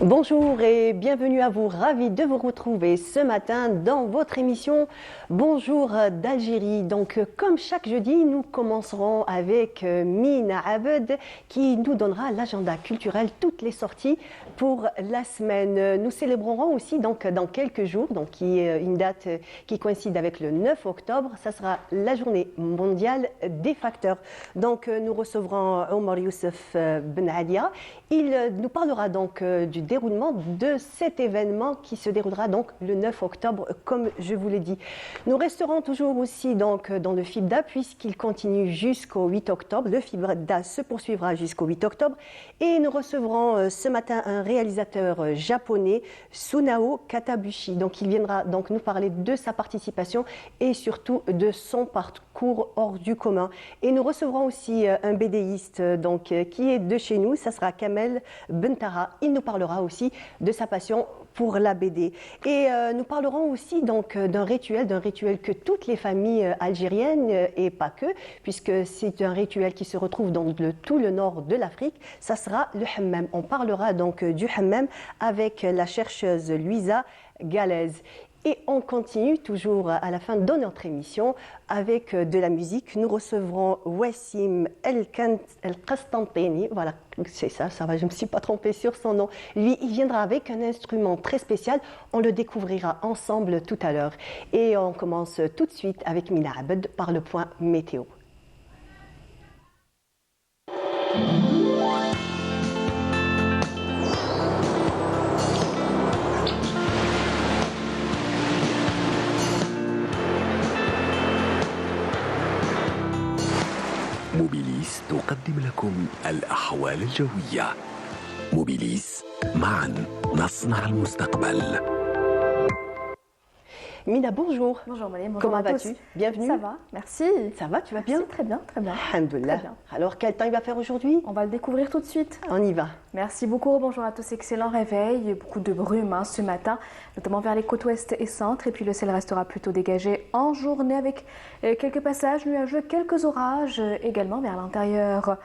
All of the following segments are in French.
Bonjour et bienvenue à vous, ravi de vous retrouver ce matin dans votre émission Bonjour d'Algérie. Donc comme chaque jeudi, nous commencerons avec Mina Abed qui nous donnera l'agenda culturel, toutes les sorties pour la semaine. Nous célébrerons aussi donc dans quelques jours, donc qui est une date qui coïncide avec le 9 octobre, ça sera la journée mondiale des facteurs. Donc nous recevrons Omar Youssef Ben Alia. Il nous parlera donc du déroulement de cet événement qui se déroulera donc le 9 octobre, comme je vous l'ai dit. Nous resterons toujours aussi donc dans le FIBDA puisqu'il continue jusqu'au 8 octobre. Le FIBDA se poursuivra jusqu'au 8 octobre et nous recevrons ce matin un réalisateur japonais, Sunao Katabushi. Donc il viendra donc nous parler de sa participation et surtout de son parcours hors du commun. Et nous recevrons aussi un BDiste donc qui est de chez nous, ça sera Kamel Bentara. Il nous parlera aussi de sa passion pour la BD. Et nous parlerons aussi donc d'un rituel que toutes les familles algériennes et pas que, puisque c'est un rituel qui se retrouve dans tout le nord de l'Afrique, ça sera le hammam. On parlera donc du hammam avec la chercheuse Luisa Galez. Et on continue toujours à la fin de notre émission avec de la musique. Nous recevrons Wassim El Qastantini. Voilà, c'est ça, ça va, je ne me suis pas trompée sur son nom. Lui, il viendra avec un instrument très spécial. On le découvrira ensemble tout à l'heure. Et on commence tout de suite avec Mina Abed par le point météo. موبيليس تقدم لكم الأحوال الجوية. موبيليس، معا نصنع المستقبل. Mina, bonjour. Bonjour Mariam, bonjour Comment à vas-tu? tous. Bienvenue. Ça va, merci. Ça va, tu vas Merci, bien? très bien, très bien. Alhamdoulilah. Très bien. Alors, quel temps il va faire aujourd'hui? On va le découvrir tout de suite. On y va. Merci beaucoup, bonjour à tous, excellent réveil. Beaucoup de brume ce matin, notamment vers les côtes ouest et centre. Et puis le ciel restera plutôt dégagé en journée avec quelques passages nuageux, quelques orages également vers l'intérieur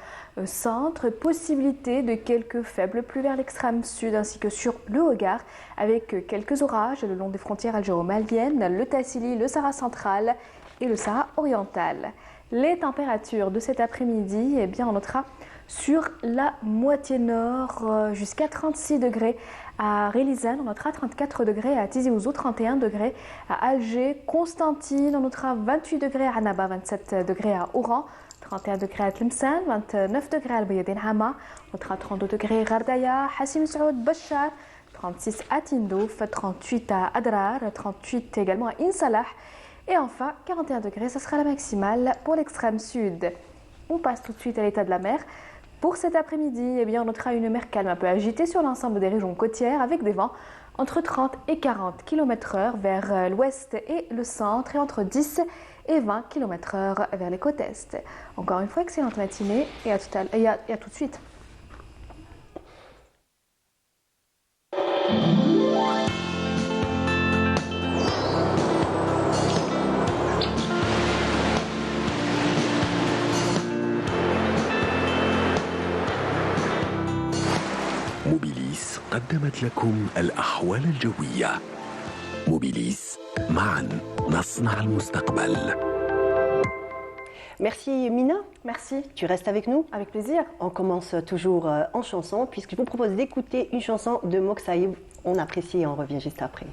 centre. Possibilité de quelques faibles pluies vers l'extrême sud ainsi que sur le Hogar avec quelques orages le long des frontières algéro-maliennes, le Tassili, le Sahara central et le Sahara oriental. Les températures de cet après-midi, eh bien, on notera sur la moitié nord jusqu'à 36 degrés à Relizane, on notera 34 degrés à Tizi Ouzou, 31 degrés à Alger, Constantine, on notera 28 degrés à Annaba, 27 degrés à Oran, 31 degrés à Tlemcen, 29 degrés à Bayadin Hama, on notera 32 degrés à Gardaya, Hassim Saoud, Bachar, 36 à Tindouf, 38 à Adrar, 38 également à Insalah. Et enfin, 41 degrés, ce sera la maximale pour l'extrême sud. On passe tout de suite à l'état de la mer. Pour cet après-midi, eh bien, on notera une mer calme un peu agitée sur l'ensemble des régions côtières avec des vents entre 30 et 40 km/h vers l'ouest et le centre et entre 10 et 20 km/h vers les côtes est. Encore une fois, excellente matinée et à tout de suite. موبيليس قدمت لكم الأحوال الجوية. موبيليس، معا نصنع المستقبل. Merci Mina. Merci. Tu restes avec nous? Avec plaisir. On commence toujours en chanson, puisque je vous propose d'écouter une chanson de Mokshaïb. On apprécie et on revient juste après.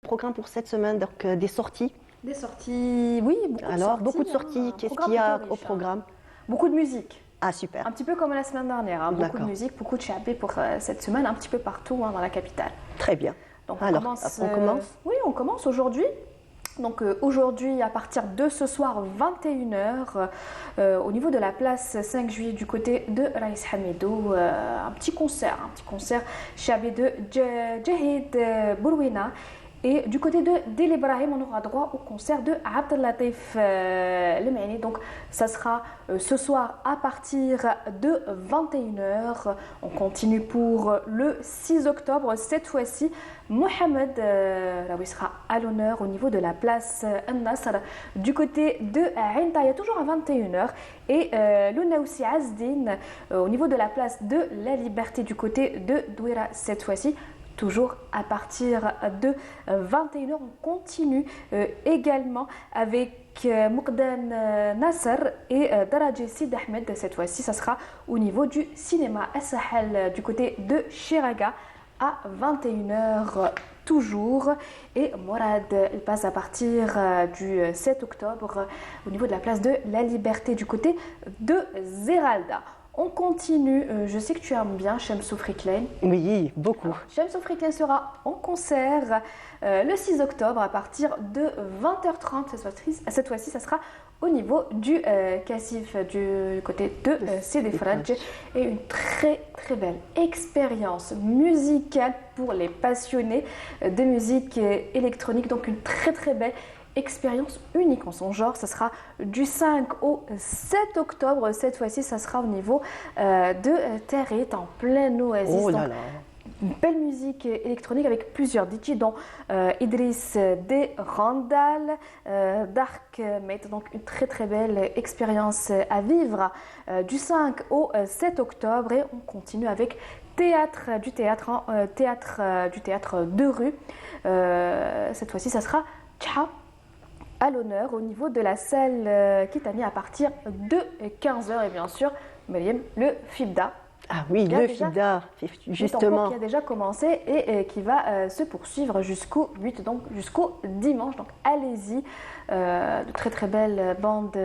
Programme pour cette semaine, donc des sorties. Des sorties, oui, Beaucoup de sorties. Qu'est-ce qu'il y a au programme? Beaucoup de musique. Ah, super. Un petit peu comme la semaine dernière, hein. Beaucoup de D'accord. musique, beaucoup de chabé pour cette semaine, un petit peu partout dans la capitale. Très bien. Donc Alors, on commence Oui, on commence aujourd'hui. Donc aujourd'hui, à partir de ce soir, 21h, au niveau de la place 5 juillet du côté de Raïs Hamidou, un petit concert chabé de Jahid Bourouina. Et du côté de Del Ibrahim, on aura droit au concert de Abdel Latif Lemani. Donc ça sera ce soir à partir de 21h. On continue pour le 6 octobre. Cette fois-ci, Mohamed Raoui sera à l'honneur au niveau de la place Al-Nasr du côté de Ain Taïa, toujours à 21h. Et Lounaoussi Azdine au niveau de la place de la Liberté du côté de Douira cette fois-ci. Toujours à partir de 21h, on continue également avec Moukdan Nasser et Daraji Sid Ahmed. Cette fois-ci, ça sera au niveau du cinéma As-Sahel du côté de Chiraga à 21h toujours. Et Morad, il passe à partir du 7 octobre au niveau de la place de la Liberté du côté de Zeralda. On continue, je sais que tu aimes bien Shamsou Friklein. Oui, beaucoup. Shamsou Friklein sera en concert le 6 octobre à partir de 20h30. Cette fois-ci, ça sera au niveau du Cassif du côté de Sidi Fradj. Et une très très belle expérience musicale pour les passionnés de musique électronique. Donc une très très belle expérience unique en son genre. Ça sera du 5 au 7 octobre. Cette fois-ci, ça sera au niveau de Territ en plein oasis. Oh là là. Une belle musique électronique avec plusieurs DJ dont Idriss De Randall, Dark Mate. Donc une très très belle expérience à vivre du 5 au 7 octobre. Et on continue avec théâtre de rue. Cette fois-ci, ça sera Tcha à l'honneur au niveau de la salle Kitani à partir de 15h. Et bien sûr, Mariam, le FIBDA. Ah oui, le FIBDA, justement. Qui a déjà commencé et qui va se poursuivre jusqu'au 8, donc jusqu'au dimanche. Donc allez-y, de très très belles bandes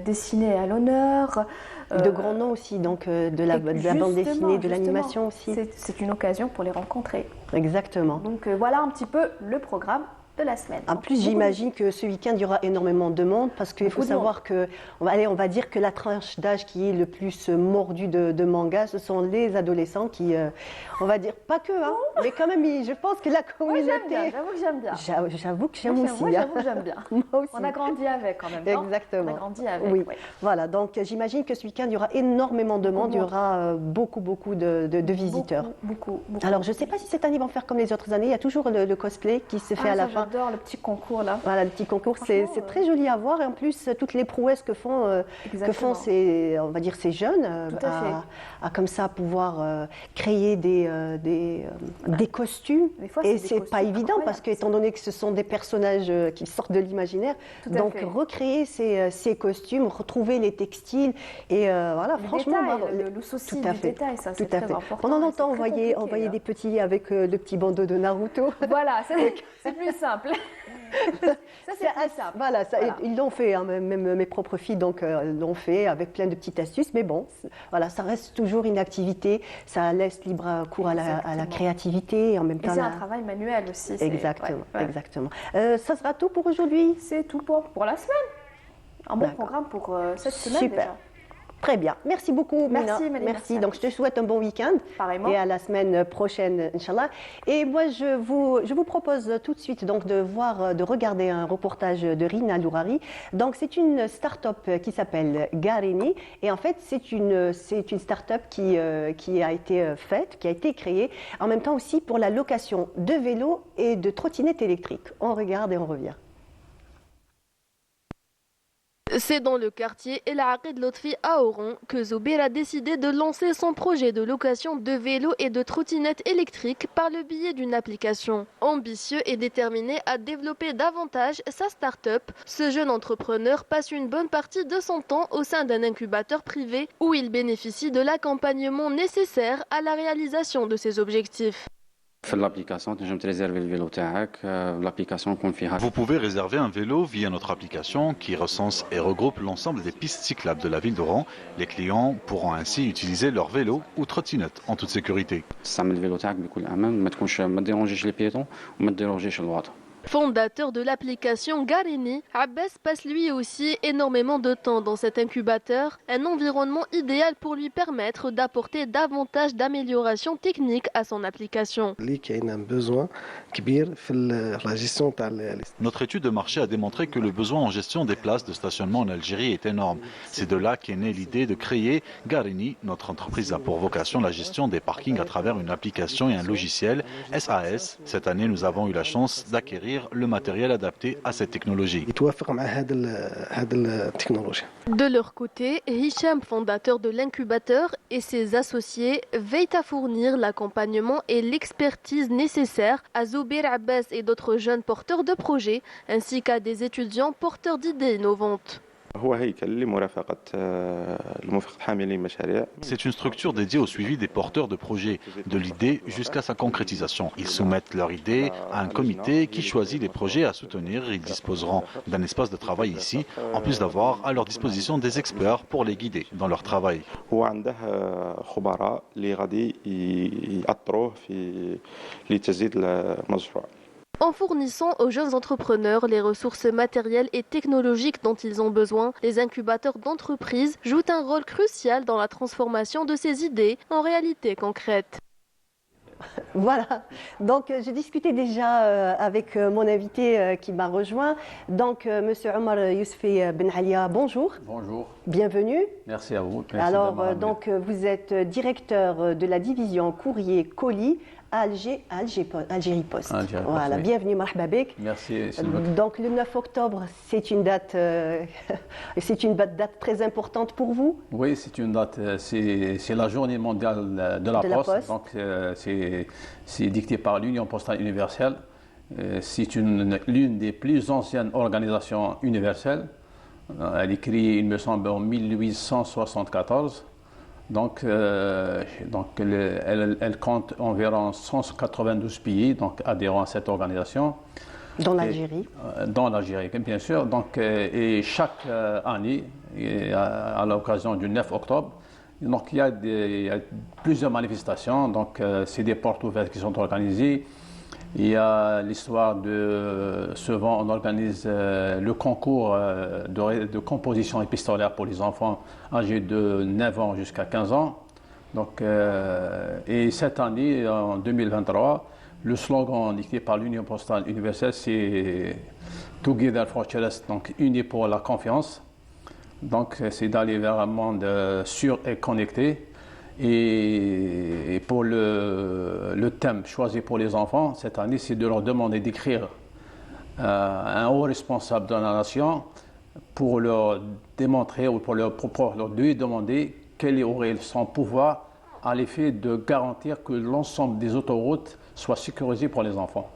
dessinées à l'honneur. De grands noms aussi, donc de la bande dessinée, de l'animation aussi. C'est une occasion pour les rencontrer. Exactement. Donc voilà un petit peu le programme de la semaine. En plus, j'imagine que ce week-end, il y aura énormément de monde parce qu'il faut savoir que, on va dire que la tranche d'âge qui est le plus mordue de manga, ce sont les adolescents qui, on va dire, pas que, hein, mais quand même, je pense que la communauté... Moi, j'avoue que j'aime bien. J'avoue que j'aime aussi. Moi, j'avoue que j'aime bien. Moi aussi. On a grandi avec en même temps. Exactement. On a grandi avec, oui. Voilà, donc j'imagine que ce week-end, il y aura énormément de monde, il y aura beaucoup de visiteurs. Beaucoup. Alors, je ne sais pas si cette année, ils vont faire comme les autres années, il y a toujours le cosplay qui se fait à la fin. J'adore le petit concours là. Voilà, le petit concours, c'est très joli à voir et en plus toutes les prouesses que font ces, on va dire, ces jeunes à comme ça pouvoir créer des costumes. Et c'est pas évident parce qu'étant donné que ce sont des personnages qui sortent de l'imaginaire, donc recréer ces costumes, retrouver les textiles et voilà, franchement, le souci du détail, ça c'est très important. Pendant longtemps, on voyait des petits avec le petit bandeau de Naruto. Voilà, c'est plus simple. Ça, c'est assez simple. Voilà, ils l'ont fait, hein, même mes propres filles l'ont fait avec plein de petites astuces, mais bon, voilà, ça reste toujours une activité, ça laisse libre cours à la créativité et en même temps. Et c'est un travail manuel aussi. Exactement. Ça sera tout pour aujourd'hui. C'est tout pour la semaine. Un bon programme pour cette semaine. Super. Déjà. Très bien. Merci beaucoup, Mina. Merci. Donc, je te souhaite un bon week-end. Pareillement. Et à la semaine prochaine, Inch'Allah. Et moi, je vous propose tout de suite donc, de regarder un reportage de Rina Lourari. Donc, c'est une start-up qui s'appelle Garini. Et en fait, c'est une start-up qui a été faite, qui a été créée, en même temps aussi pour la location de vélos et de trottinettes électriques. On regarde et on revient. C'est dans le quartier El Aqid Lotfi à Oran que Zoubir a décidé de lancer son projet de location de vélos et de trottinettes électriques par le biais d'une application. Ambitieux et déterminé à développer davantage sa start-up, ce jeune entrepreneur passe une bonne partie de son temps au sein d'un incubateur privé où il bénéficie de l'accompagnement nécessaire à la réalisation de ses objectifs. في الابليكاسيون تنجم تريزيرفي الفيلو تاعك l'application يكون فيها. Vous pouvez réserver un vélo via notre application qui recense et regroupe l'ensemble des pistes cyclables de la ville d'Oran. Les clients pourront ainsi utiliser leur vélo ou trottinette en toute sécurité. تستعمل الفيلو تاعك بكل امان ما تديرونجيش لي بيتون وما تديرونجيش الواطه. Fondateur de l'application Garini, Abbas passe lui aussi énormément de temps dans cet incubateur, un environnement idéal pour lui permettre d'apporter davantage d'améliorations techniques à son application. Notre étude de marché a démontré que le besoin en gestion des places de stationnement en Algérie est énorme. C'est de là qu'est née l'idée de créer Garini. Notre entreprise a pour vocation la gestion des parkings à travers une application et un logiciel SAS. Cette année, nous avons eu la chance d'acquérir le matériel adapté à cette technologie. De leur côté, Hicham, fondateur de l'incubateur, et ses associés veillent à fournir l'accompagnement et l'expertise nécessaires à Zoubir Abbas et d'autres jeunes porteurs de projets, ainsi qu'à des étudiants porteurs d'idées innovantes. C'est une structure dédiée au suivi des porteurs de projets, de l'idée jusqu'à sa concrétisation. Ils soumettent leur idée à un comité qui choisit les projets à soutenir. Ils disposeront d'un espace de travail ici, en plus d'avoir à leur disposition des experts pour les guider dans leur travail. En fournissant aux jeunes entrepreneurs les ressources matérielles et technologiques dont ils ont besoin, les incubateurs d'entreprises jouent un rôle crucial dans la transformation de ces idées en réalité concrète. Voilà, donc j'ai discuté déjà avec mon invité qui m'a rejoint. Donc Monsieur Omar Yousfi Ben Alia, bonjour. Bonjour. Bienvenue. Merci à vous. Merci. Alors donc vous êtes directeur de la division courrier colis Algérie Post. Voilà, oui. Bienvenue, marhaba bik. Merci. Donc le 9 octobre, c'est une date très importante pour vous. Oui, c'est une date, c'est la journée mondiale de la Poste. Donc c'est dicté par l'Union postale universelle. C'est l'une des plus anciennes organisations universelles. Elle est créée, il me semble, en 1874. Donc elle compte environ 192 pays adhérents à cette organisation. Dans l'Algérie. Dans l'Algérie, bien sûr. Donc, et chaque année, à l'occasion du 9 octobre, donc, il y a plusieurs manifestations. Donc, c'est des portes ouvertes qui sont organisées. Il y a l'histoire de souvent on organise le concours de composition épistolaire pour les enfants âgés de 9 ans jusqu'à 15 ans. Donc, et cette année, en 2023, le slogan dicté par l'Union postale universelle, c'est Together for Trust, donc unis pour la confiance. Donc, c'est d'aller vers un monde sûr et connecté. Et pour le thème choisi pour les enfants cette année, c'est de leur demander d'écrire un haut responsable de la nation pour leur démontrer ou pour leur lui demander quel aurait son pouvoir à l'effet de garantir que l'ensemble des autoroutes soient sécurisées pour les enfants.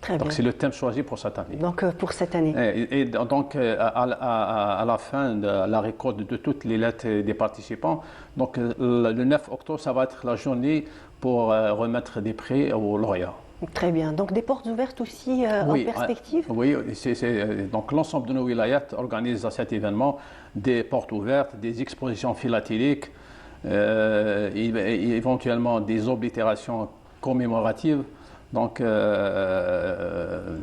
Très bien. Donc c'est le thème choisi pour cette année. Donc pour cette année. Et donc à la fin de la récolte de toutes les lettres des participants, donc le 9 octobre, ça va être la journée pour remettre des prix aux lauréats. Très bien. Donc des portes ouvertes aussi oui, en perspective. Oui, donc l'ensemble de nos wilayats organise à cet événement des portes ouvertes, des expositions philatéliques, éventuellement des oblitérations commémoratives. Donc,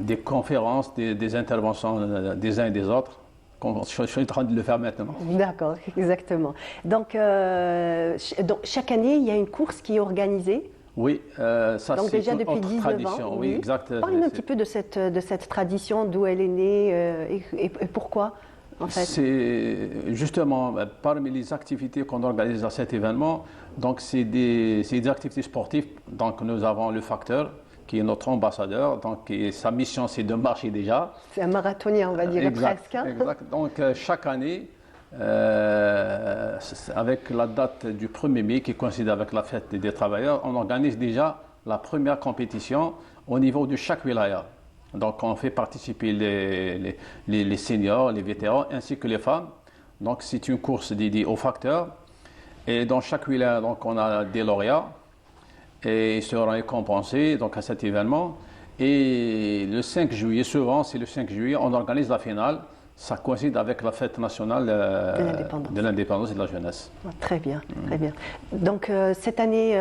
des conférences, des interventions des uns et des autres. Je suis en train de le faire maintenant. D'accord, exactement. Donc, chaque année, il y a une course qui est organisée. Oui, ça donc c'est déjà une depuis autre 19 tradition. ans. Oui, exact. Parlez-nous un petit peu de cette tradition, d'où elle est née et pourquoi, en fait. C'est justement parmi les activités qu'on organise à cet événement. Donc, c'est des activités sportives. Donc, nous avons le facteur, qui est notre ambassadeur. Donc, et sa mission, c'est de marcher déjà. C'est un marathonien, on va dire, presque. Hein. Exact. Donc, chaque année, avec la date du 1er mai, qui coïncide avec la fête des travailleurs, on organise déjà la première compétition au niveau de chaque wilaya. Donc, on fait participer les seniors, les vétérans, ainsi que les femmes. Donc, c'est une course dédiée aux facteurs. Et dans chaque wilaya, donc, on a des lauréats. et ils seront récompensés donc, à cet événement. Et le 5 juillet, souvent, c'est le 5 juillet, on organise la finale. Ça coïncide avec la fête nationale de l'indépendance et de la jeunesse. Très bien, très bien. Donc cette année,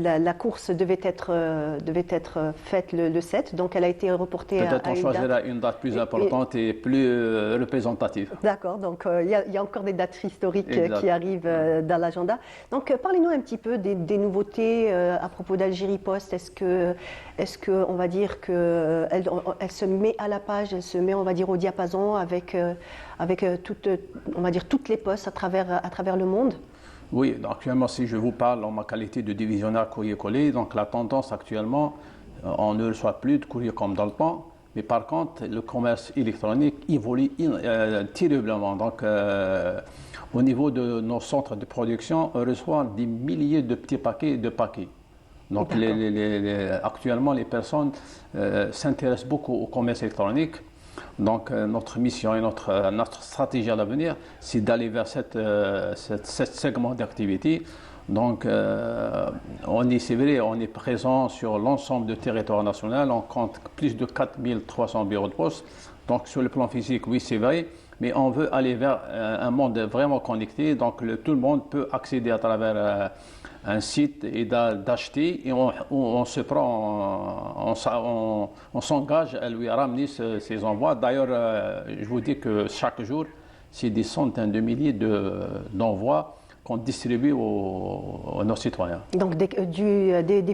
la course devait être faite le 7, donc elle a été reportée à une date. Peut-être on choisira une date plus importante et plus représentative. D'accord, donc il y a encore des dates historiques qui arrivent dans l'agenda. Donc parlez-nous un petit peu des nouveautés à propos d'Algérie Post. Est-ce que on va dire qu'elle se met à la page, elle se met, on va dire, au diapason avec toutes les postes à travers le monde? Oui, actuellement, si je vous parle en ma qualité de divisionnaire courrier-colis, donc la tendance actuellement, on ne reçoit plus de courrier comme dans le temps, mais par contre, le commerce électronique évolue terriblement. Donc, au niveau de nos centres de production, on reçoit des milliers de petits paquets Donc, actuellement, les personnes s'intéressent beaucoup au commerce électronique. Donc, notre mission et notre stratégie à l'avenir, c'est d'aller vers cette segment d'activité. Donc, c'est vrai, on est présent sur l'ensemble du territoire national. On compte plus de 4300 bureaux de poste. Donc, sur le plan physique, oui, c'est vrai. Mais on veut aller vers un monde vraiment connecté. Donc, tout le monde peut accéder à travers un site et d'acheter. Et on se prend, on s'engage à lui ramener ces envois. D'ailleurs, je vous dis que chaque jour, c'est des centaines de milliers d'envois qu'on distribue à nos citoyens. Donc des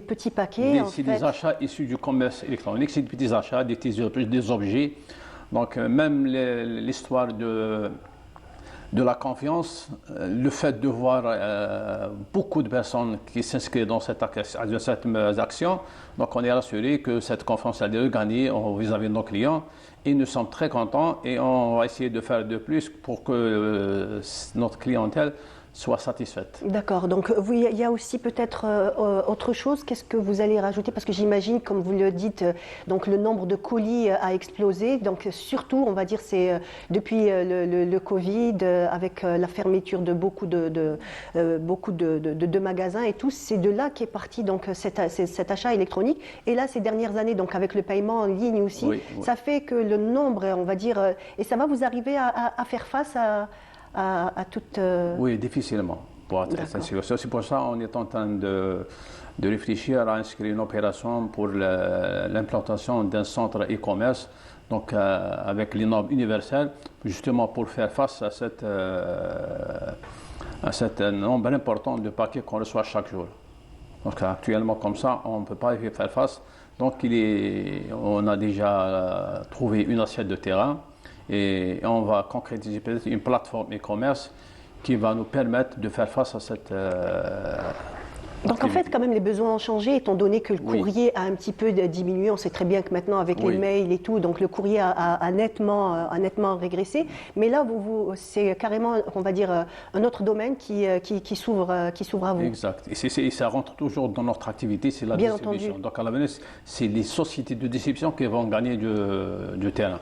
petits paquets. C'est des achats issus du commerce électronique, c'est des petits achats, des objets. Donc même l'histoire de la confiance, le fait de voir beaucoup de personnes qui s'inscrivent dans cette action, donc on est rassuré que cette confiance elle est gagnée vis-à-vis de nos clients et nous sommes très contents et on va essayer de faire de plus pour que notre clientèle soit satisfaite. D'accord, donc il y a aussi peut-être autre chose, qu'est-ce que vous allez rajouter? Parce que j'imagine, comme vous le dites, donc le nombre de colis a explosé, donc surtout, on va dire, c'est depuis le Covid, avec la fermeture de beaucoup de magasins et tout, c'est de là qu'est parti donc, cet achat électronique. Et là, ces dernières années, donc avec le paiement en ligne aussi, ça fait que le nombre, on va dire, et ça va vous arriver à faire face à toute... Oui, difficilement, pour être sincère. C'est pour ça qu'on est en train de réfléchir à inscrire une opération pour l'implantation d'un centre e-commerce, donc avec les normes universelles, justement pour faire face à cet nombre important de paquets qu'on reçoit chaque jour. Donc actuellement, comme ça, on ne peut pas y faire face. Donc on a déjà trouvé une assiette de terrain. Et on va concrétiser peut-être une plateforme e-commerce qui va nous permettre de faire face à cette Donc en fait, quand même, les besoins ont changé, étant donné que le courrier a un petit peu diminué. On sait très bien que maintenant, avec les mails et tout, donc le courrier a nettement régressé. Mais là, c'est carrément, on va dire, un autre domaine qui s'ouvre à vous. Exact. Et ça rentre toujours dans notre activité, c'est la distribution. Entendu. Donc à l'avenir, c'est les sociétés de distribution qui vont gagner du terrain.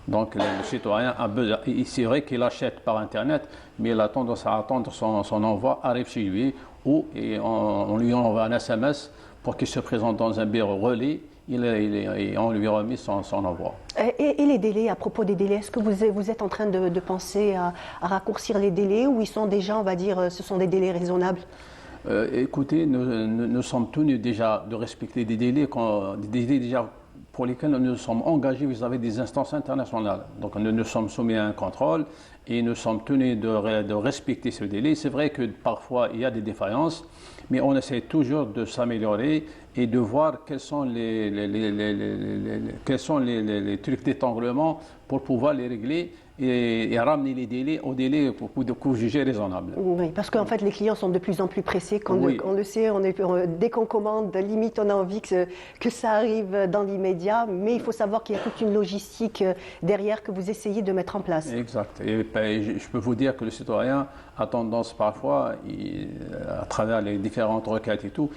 Donc le citoyen a besoin, c'est vrai qu'il achète par Internet, mais il a tendance à attendre son envoi arrive chez lui, ou on lui envoie un SMS pour qu'il se présente dans un bureau relais et on lui remet son envoi. Et les délais, à propos des délais, est-ce que vous êtes en train de penser à raccourcir les délais, ou ils sont déjà, on va dire, ce sont des délais raisonnables? Écoutez, nous sommes tenus déjà de respecter des délais déjà pour lesquels nous nous sommes engagés vis-à-vis des instances internationales. Donc nous nous sommes soumis à un contrôle et nous sommes tenus de respecter ce délai. C'est vrai que parfois il y a des défaillances, mais on essaie toujours de s'améliorer et de voir quels sont les trucs d'étranglement pour pouvoir les régler et ramener les délais au délai pour juger raisonnable. Oui, parce qu'en fait les clients sont de plus en plus pressés. On le sait, dès qu'on commande, limite on a envie que ça arrive dans l'immédiat, mais il faut savoir qu'il y a toute une logistique derrière que vous essayez de mettre en place. Exact. Et je peux vous dire que le citoyen a tendance parfois, à travers les différentes requêtes et tout,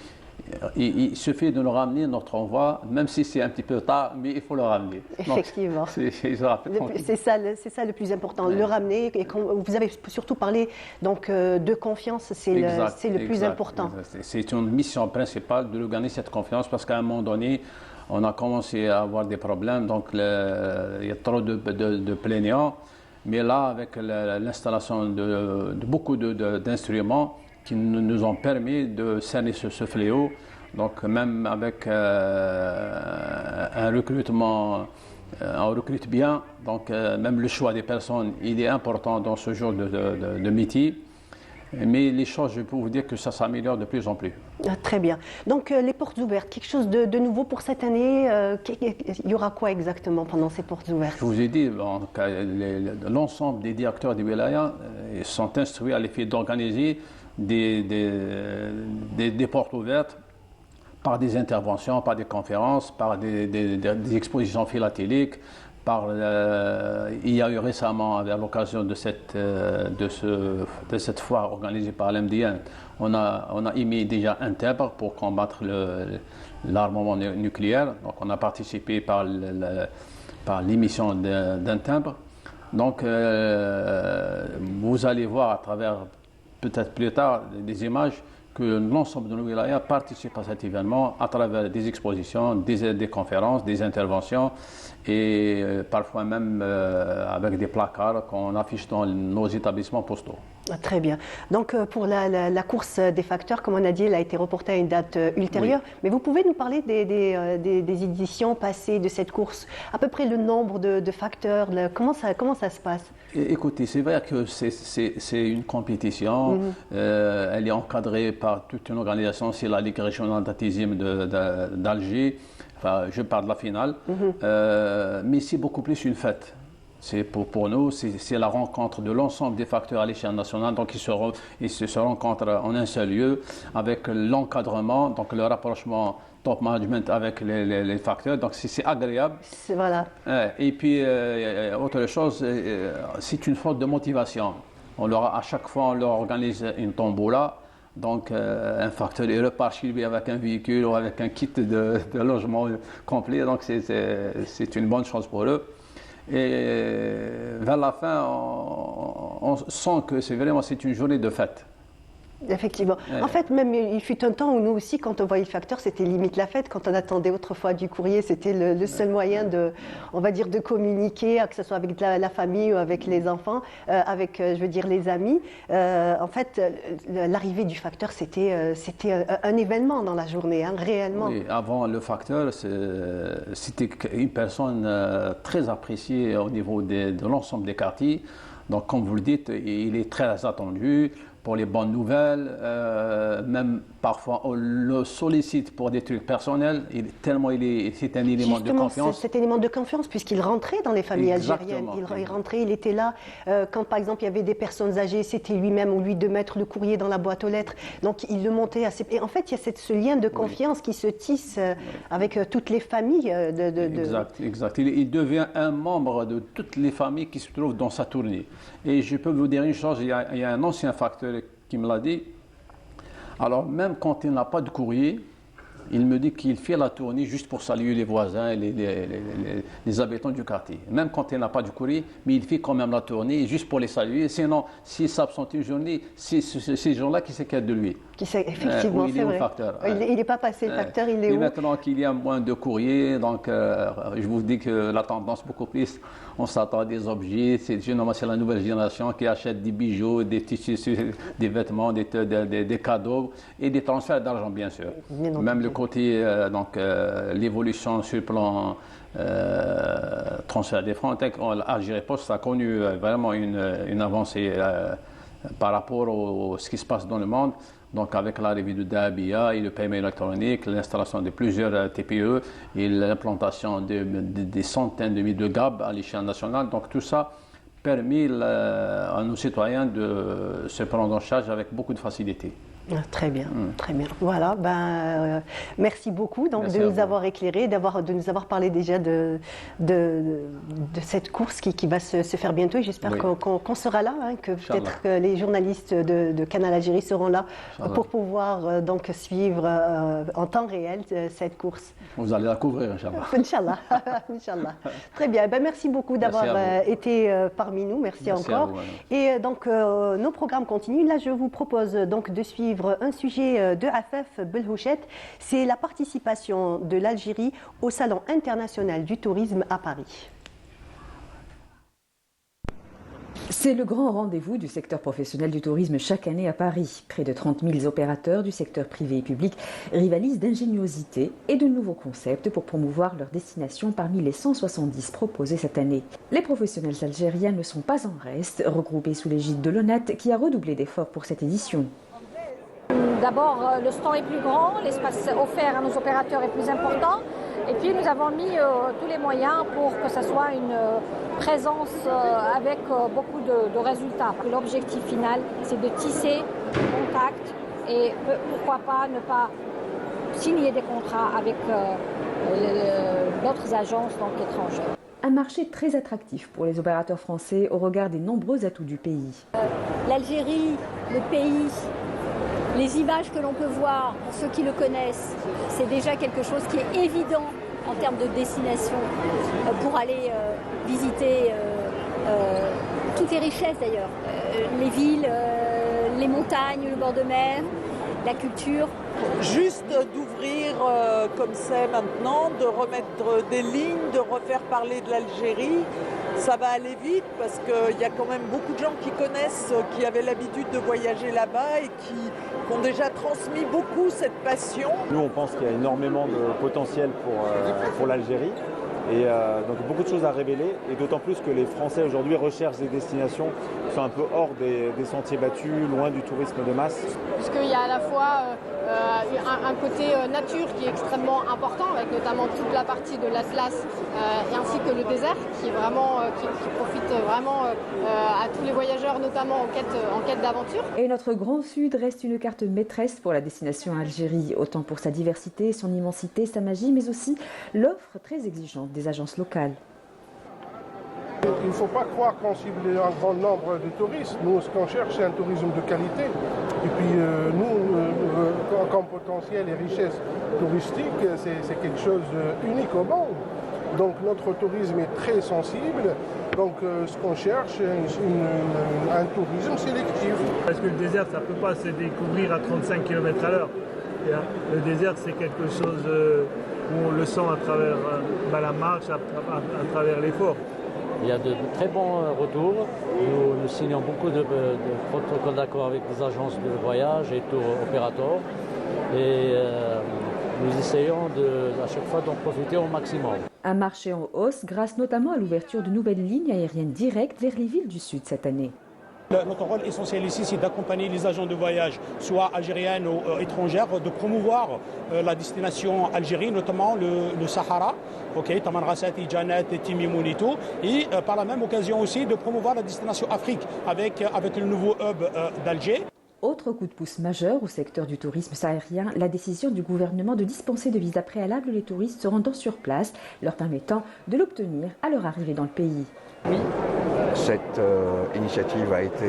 il suffit de nous ramener notre envoi, même si c'est un petit peu tard, mais il faut le ramener. Effectivement. C'est ça le plus important, le ramener. Et vous avez surtout parlé donc, de confiance, c'est le plus important. C'est une mission principale de gagner cette confiance parce qu'à un moment donné, on a commencé à avoir des problèmes, donc il y a trop de plaignants. Mais là, avec l'installation de beaucoup d'instruments qui nous ont permis de cerner ce fléau, donc même avec un recrutement, on recrute bien, donc même le choix des personnes, il est important dans ce genre de métier. Mais les choses, je peux vous dire que ça s'améliore de plus en plus. Très bien. Donc les portes ouvertes, quelque chose de nouveau pour cette année, il y aura quoi exactement pendant ces portes ouvertes? Je vous ai dit, l'ensemble des directeurs des wilayas sont instruits à l'effet d'organiser des portes ouvertes par des interventions, par des conférences, par des expositions philatéliques. Il y a eu récemment, à l'occasion de cette foire organisée par l'MDN, on a émis déjà un timbre pour combattre l'armement nucléaire. Donc on a participé par l'émission d'un timbre. Donc vous allez voir à travers, peut-être plus tard, des images que l'ensemble de nos wilayas participent à cet événement à travers des expositions, des conférences, des interventions et parfois même avec des placards qu'on affiche dans nos établissements postaux. Très bien. Donc pour la course des facteurs, comme on a dit, elle a été reportée à une date ultérieure. Oui. Mais vous pouvez nous parler des éditions passées de cette course, à peu près le nombre de facteurs, comment ça se passe? Écoutez, c'est vrai que c'est une compétition, elle est encadrée par toute une organisation, c'est la Ligue régionale d'athlétisme d'Alger, enfin je parle de la finale, mais c'est beaucoup plus une fête. Pour nous, c'est la rencontre de l'ensemble des facteurs à l'échelle nationale. Donc, ils se rencontrent en un seul lieu avec l'encadrement, donc le rapprochement top management avec les facteurs. Donc, c'est agréable. Voilà. Et puis, autre chose, c'est une force de motivation. À chaque fois, on leur organise une tombola. Donc, un facteur il repart chez lui avec un véhicule ou avec un kit de logement complet. Donc, c'est une bonne chose pour eux. Et vers la fin, on sent que c'est une journée de fête. Effectivement. En fait, même il fut un temps où nous aussi, quand on voyait le facteur, c'était limite la fête. Quand on attendait autrefois du courrier, c'était le seul moyen de communiquer, que ce soit avec la famille ou avec les enfants, avec, les amis. En fait, l'arrivée du facteur, c'était un événement dans la journée, réellement. Oui, avant le facteur, c'était une personne très appréciée au niveau de l'ensemble des quartiers. Donc, comme vous le dites, il est très attendu pour les bonnes nouvelles, même parfois on le sollicite pour des trucs personnels, c'est un élément de confiance. Cet élément de confiance, puisqu'il rentrait dans les familles algériennes, il rentrait, il était là. Quand par exemple il y avait des personnes âgées, c'était lui-même ou lui de mettre le courrier dans la boîte aux lettres, donc il le montait assez. Et en fait, il y a ce lien de confiance qui se tisse avec toutes les familles. Exact. Il devient un membre de toutes les familles qui se trouvent dans sa tournée. Et je peux vous dire une chose, il y a un ancien facteur qui me l'a dit. Alors même quand il n'a pas de courrier, il me dit qu'il fait la tournée juste pour saluer les voisins et les habitants du quartier. Même quand il n'a pas de courrier, mais il fait quand même la tournée juste pour les saluer. Sinon, s'il s'absente une journée, c'est ces gens-là qui s'inquiètent de lui. Effectivement, c'est vrai. Il n'est pas passé le facteur, il est où? Maintenant qu'il y a moins de courriers, donc je vous dis que la tendance beaucoup plus, on s'attend à des objets. C'est la nouvelle génération qui achète des bijoux, des tissus, des vêtements, des cadeaux et des transferts d'argent, bien sûr. Même le côté, l'évolution sur le plan transfert des fonds, Algérie Post a connu vraiment une avancée par rapport à ce qui se passe dans le monde. Donc avec l'arrivée de Dahabia et le paiement électronique, l'installation de plusieurs TPE et l'implantation des centaines de milliers de GAB à l'échelle nationale. Donc tout ça permet à nos citoyens de se prendre en charge avec beaucoup de facilité. Très bien, très bien. Voilà, merci beaucoup donc, Merci de à nous vous. avoir éclairés, de nous avoir parlé déjà de cette course qui va se faire bientôt. Et j'espère Oui. qu'on sera là, hein, que Inch'Allah. peut-être que les journalistes de Canal Algérie seront là Inch'Allah. pour pouvoir donc suivre en temps réel cette course. Vous allez la couvrir, Inch'Allah. Inch'Allah. Inch'Allah. Très bien. Merci beaucoup d'avoir Merci à vous. été parmi nous. Merci Merci à encore. vous, madame. Et donc, nos programmes continuent. Là, je vous propose donc de suivre un sujet de Afaf Belhouchet. C'est la participation de l'Algérie au Salon international du tourisme à Paris. C'est le grand rendez-vous du secteur professionnel du tourisme chaque année à Paris. Près de 30 000 opérateurs du secteur privé et public rivalisent d'ingéniosité et de nouveaux concepts pour promouvoir leur destination parmi les 170 proposés cette année. Les professionnels algériens ne sont pas en reste, regroupés sous l'égide de l'ONAT qui a redoublé d'efforts pour cette édition. D'abord, le stand est plus grand, l'espace offert à nos opérateurs est plus important. Et puis, nous avons mis tous les moyens pour que ce soit une présence avec beaucoup de résultats. L'objectif final, c'est de tisser des contacts et pourquoi pas ne pas signer des contrats avec d'autres agences étrangères. Un marché très attractif pour les opérateurs français au regard des nombreux atouts du pays. L'Algérie, le pays, les images que l'on peut voir, pour ceux qui le connaissent, c'est déjà quelque chose qui est évident en termes de destination pour aller visiter toutes les richesses d'ailleurs, les villes, les montagnes, le bord de mer, la culture. Juste d'ouvrir comme c'est maintenant, de remettre des lignes, de refaire parler de l'Algérie, ça va aller vite parce qu'il y a quand même beaucoup de gens qui connaissent, qui avaient l'habitude de voyager là-bas et qui ont déjà transmis beaucoup cette passion. Nous, on pense qu'il y a énormément de potentiel pour l'Algérie. Et donc beaucoup de choses à révéler, et d'autant plus que les Français aujourd'hui recherchent des destinations qui sont un peu hors des sentiers battus, loin du tourisme de masse. Puisqu'il y a à la fois un côté nature qui est extrêmement important, avec notamment toute la partie de l'Atlas et ainsi que le désert qui est vraiment qui profite vraiment à tous les voyageurs, notamment en quête d'aventure. Et notre Grand Sud reste une carte maîtresse pour la destination Algérie, autant pour sa diversité, son immensité, sa magie, mais aussi l'offre très exigeante des agences locales. Il ne faut pas croire qu'on cible un grand nombre de touristes. Nous, ce qu'on cherche, c'est un tourisme de qualité. Et puis, comme potentiel et richesse touristique, c'est quelque chose d'unique au monde. Donc, notre tourisme est très sensible. Donc, ce qu'on cherche, c'est un tourisme sélectif. Parce que le désert, ça ne peut pas se découvrir à 35 km/h. Le désert, c'est quelque chose où on le sent à travers la marche, à travers l'effort. Il y a de très bons retours. Nous signons beaucoup de protocoles d'accord avec les agences de voyage et tour opérateurs. Et nous essayons à chaque fois d'en profiter au maximum. Un marché en hausse grâce notamment à l'ouverture de nouvelles lignes aériennes directes vers les villes du Sud cette année. Notre rôle essentiel ici, c'est d'accompagner les agents de voyage, soit algériennes ou étrangères, de promouvoir la destination Algérie, notamment le Sahara, Taman Rasati, Djanat, Timi Mounito, et par la même occasion aussi de promouvoir la destination Afrique avec le nouveau hub d'Alger. Autre coup de pouce majeur au secteur du tourisme sahérien, la décision du gouvernement de dispenser de visa préalable les touristes se rendant sur place, leur permettant de l'obtenir à leur arrivée dans le pays. Oui, cette initiative a été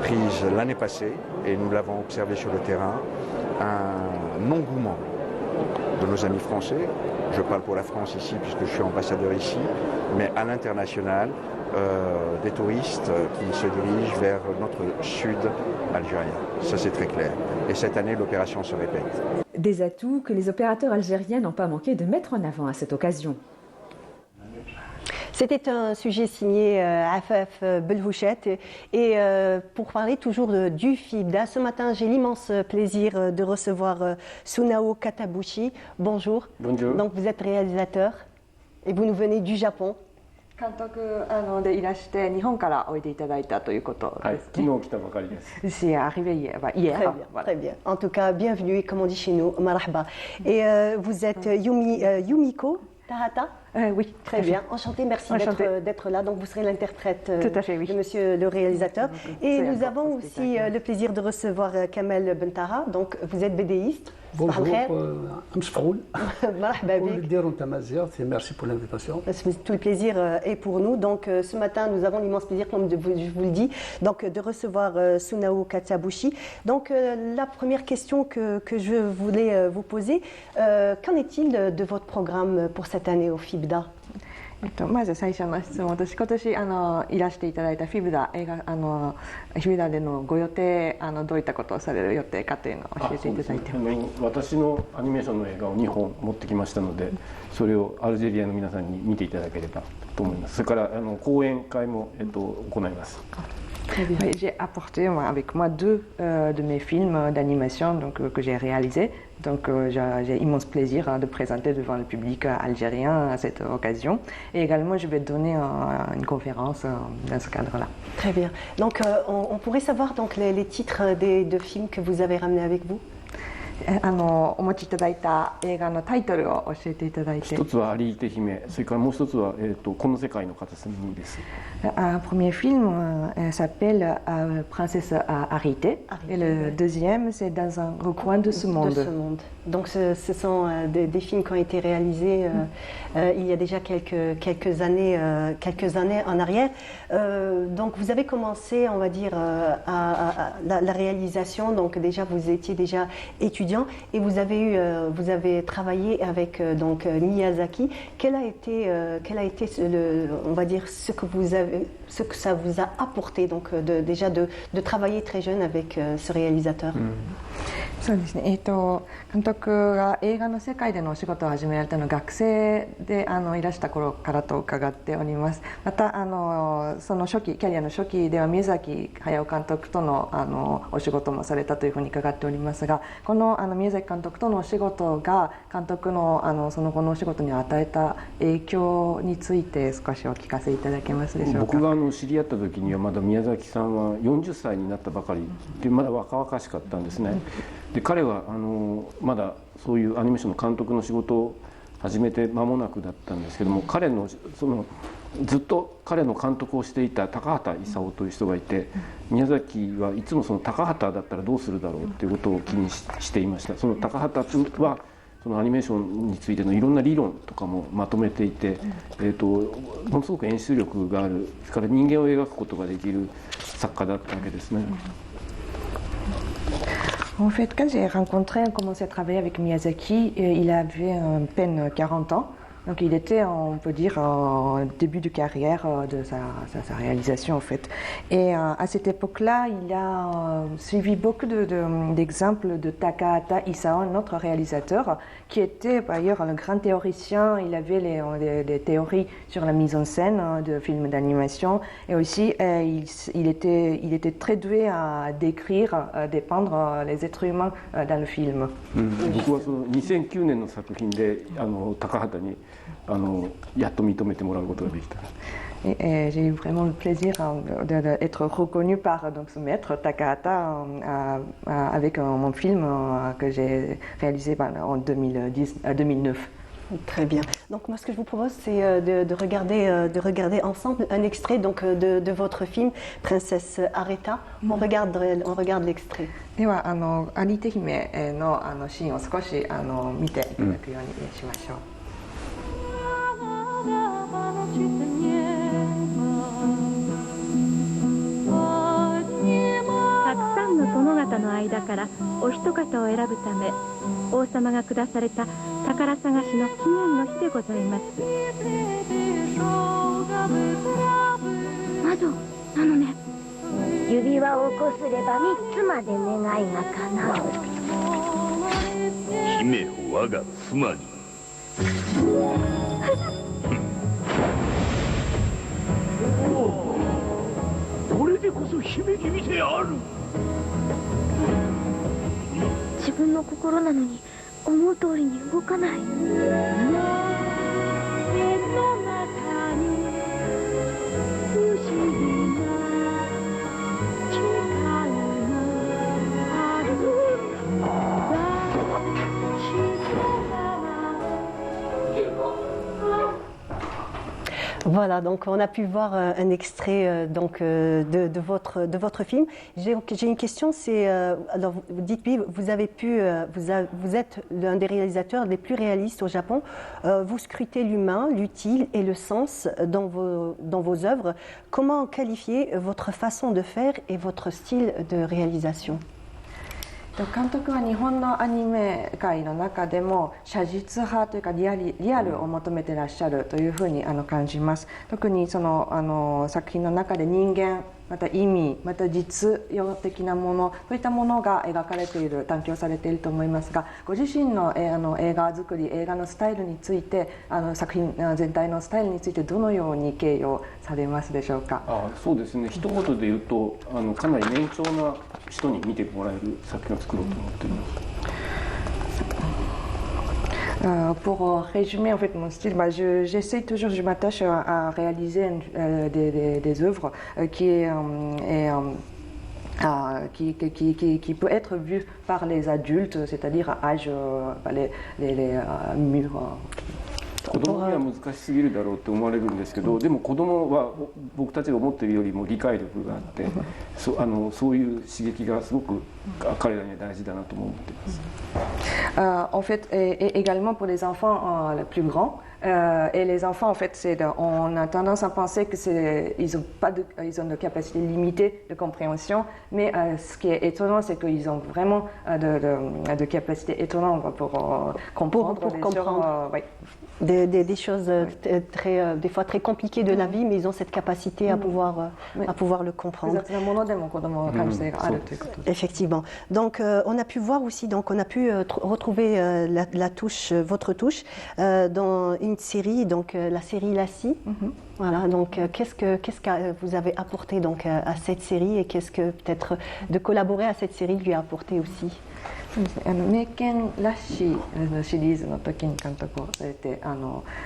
prise l'année passée et nous l'avons observé sur le terrain, un engouement de nos amis français. Je parle pour la France ici puisque je suis ambassadeur ici, mais à l'international, des touristes qui se dirigent vers notre sud algérien. Ça c'est très clair. Et cette année, l'opération se répète. Des atouts que les opérateurs algériens n'ont pas manqué de mettre en avant à cette occasion. C'était un sujet signé Afaf Belhouchet et pour parler toujours du FIBDA, ce matin j'ai l'immense plaisir de recevoir Sunao Katabushi. Bonjour. Bonjour. Donc vous êtes réalisateur et vous nous venez du Japon. 監督でいらして日本からおいでいただいたということですね。昨日来たばかりです。C'est arrivé hier. Très bien. En tout cas, bienvenue, comme on dit chez nous, marhaba. Et vous êtes Yumiko Tahata? Oui. Très bien, enchantée, merci d'être là. Donc vous serez l'interprète de monsieur le réalisateur. Et nous avons aussi le plaisir de recevoir Kamel Bentaha. Donc vous êtes bédéiste. Bonjour, Amsfroul. Merci pour l'invitation. Tout le plaisir est pour nous. Donc ce matin, nous avons l'immense plaisir, comme je vous le dis, donc, de recevoir Sunao Katsabushi. Donc la première question que je voulais vous poser, qu'en est-il de votre programme pour cette année au FIBDA? まず最初の質問、私今年いらしていただいたフィブダ映画フィブダでのご予定どういったことをされる予定かというのを教えていただいてます。私のアニメーションの映画を2本持ってきましたので、それをアルジェリアの皆さんに見ていただければと思います。それから講演会も行います。J'ai apporté avec moi deux de mes films d'animation que j'ai réalisés. Donc j'ai immense plaisir de présenter devant le public algérien à cette occasion. Et également, je vais donner une conférence dans ce cadre-là. Très bien. Donc on pourrait savoir donc, les titres des deux films que vous avez ramenés avec vous? お持ちいただいた映画のタイトルを教えていただいて。一つはアリーテ姫、それからもう一つはこの世界の片隅にです。Un premier film s'appelle Princesse Arité et le deuxième c'est Dans un recoin de ce monde. Donc ce sont des films qui ont été réalisés il y a déjà quelques années en arrière. Donc vous avez commencé, on va dire, la réalisation. Donc déjà vous étiez déjà étudiant et vous avez travaillé avec donc Miyazaki. Quel a été on va dire ce que ça vous a apporté donc déjà de travailler très jeune avec ce réalisateur? そうですね。監督が映画の世界でのお仕事を始められたのは学生でいらした頃からと伺っております。またそのキャリアの初期では宮崎駿監督とのお仕事もされたというふうに伺っておりますが、この宮崎監督とのお仕事が監督のその後のお仕事に与えた影響について少しお聞かせいただけますでしょうか。僕が知り合った時にはまだ宮崎さんは40歳になったばかりでまだ若々しかったんですね。で彼はまだそういうアニメーションの監督の仕事を始めて間もなくだったんですけども、彼のずっと彼の監督をしていた高畑勲という人がいて、宮崎はいつもその高畑だったらどうするだろうっていうことを気にしていました。その高畑はそのアニメーションについてのいろんな理論とかもまとめていて、ものすごく演出力がある、それから人間を描くことができる作家だったわけですね。En fait, quand j'ai commencé à travailler avec Miyazaki, il avait à peine 40 ans. Donc il était, on peut dire, au début de carrière de sa réalisation en fait. Et à cette époque-là, il a suivi beaucoup d'exemples de Takahata Isao, notre réalisateur, qui était par ailleurs un grand théoricien. Il avait des théories sur la mise en scène de films d'animation. Et aussi, il était très doué à décrire, dépeindre les êtres humains dans le film. 僕はその2009年の作品で高畑にやっと認めてもらうことができた。J'ai eu vraiment le plaisir d'être reconnu par donc, ce maître Takahata avec mon film que j'ai réalisé en 2009. Très bien. Donc moi ce que je vous propose c'est de regarder ensemble un extrait donc de votre film Princesse Areta. On regarde l'extrait. ではアリテ姫のシーンを少し見ていただくようにしましょう。たくさんの殿方の間からお一方を選ぶため王様が下された宝探しの記念の日でございます。魔女なのね。指輪をこすれば3つまで願いが叶う。姫を我が妻に。これでこそ姫君である。自分の心なのに思う通りに動かない。Voilà, donc on a pu voir un extrait de votre film. J'ai une question, c'est alors dites-lui, vous êtes l'un des réalisateurs les plus réalistes au Japon. Vous scrutez l'humain, l'utile et le sens dans vos œuvres. Comment qualifier votre façon de faire et votre style de réalisation? 監督は日本のアニメ界の中でも写実派というかリアルを求めていらっしゃるというふうに感じます。特にその作品の中で人間、また意味、また実用的なもの、そういったものが描かれている、探求されていると思いますが、ご自身の映画作り、映画のスタイルについて、作品全体のスタイルについてどのように形容されますでしょうか。そうですね、一言で言うとかなり年長な人に見てもらえる作品を作ろうと思っています。Pour résumer en fait mon style, j'essaie toujours, je m'attache à réaliser des œuvres qui peut être vues par les adultes, c'est-à-dire à âge les mûrs. 子供には難しすぎるだろうって思われるんですけど、でも子供は僕たちが思っているよりも理解力があってそういう刺激がすごく彼らには大事だなと思っています。En fait, et également pour les enfants les plus grands. Et les enfants, en fait, on a tendance à penser qu'ils ont de capacité limitée de compréhension, mais ce qui est étonnant, c'est qu'ils ont vraiment de capacité étonnante pour comprendre. Des choses des fois très compliquées de la vie, mais ils ont cette capacité à pouvoir le comprendre. Effectivement. Donc, on a pu voir aussi, on a pu retrouver votre touche dans une série, donc la série Lassie. Voilà, donc qu'est-ce que vous avez apporté donc à cette série et qu'est-ce que peut-être de collaborer à cette série lui a apporté aussi? 名犬ラッシーのシリーズの時に監督をされて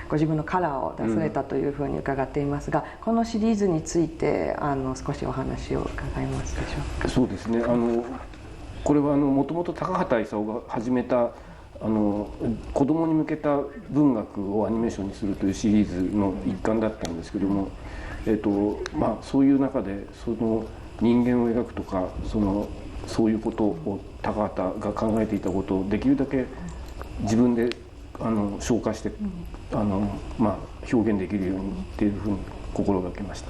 ご自分のカラーを出されたというふうに伺っていますが、このシリーズについて少しお話を伺いますでしょうか。そうですね、これはもともと高畑勲が始めた子供に向けた文学をアニメーションにするというシリーズの一環だったんですけども、そういう中でその人間を描くとかそういうことを高畑が考えていたことをできるだけ自分で消化して表現できるようにっていうふうに心がけました。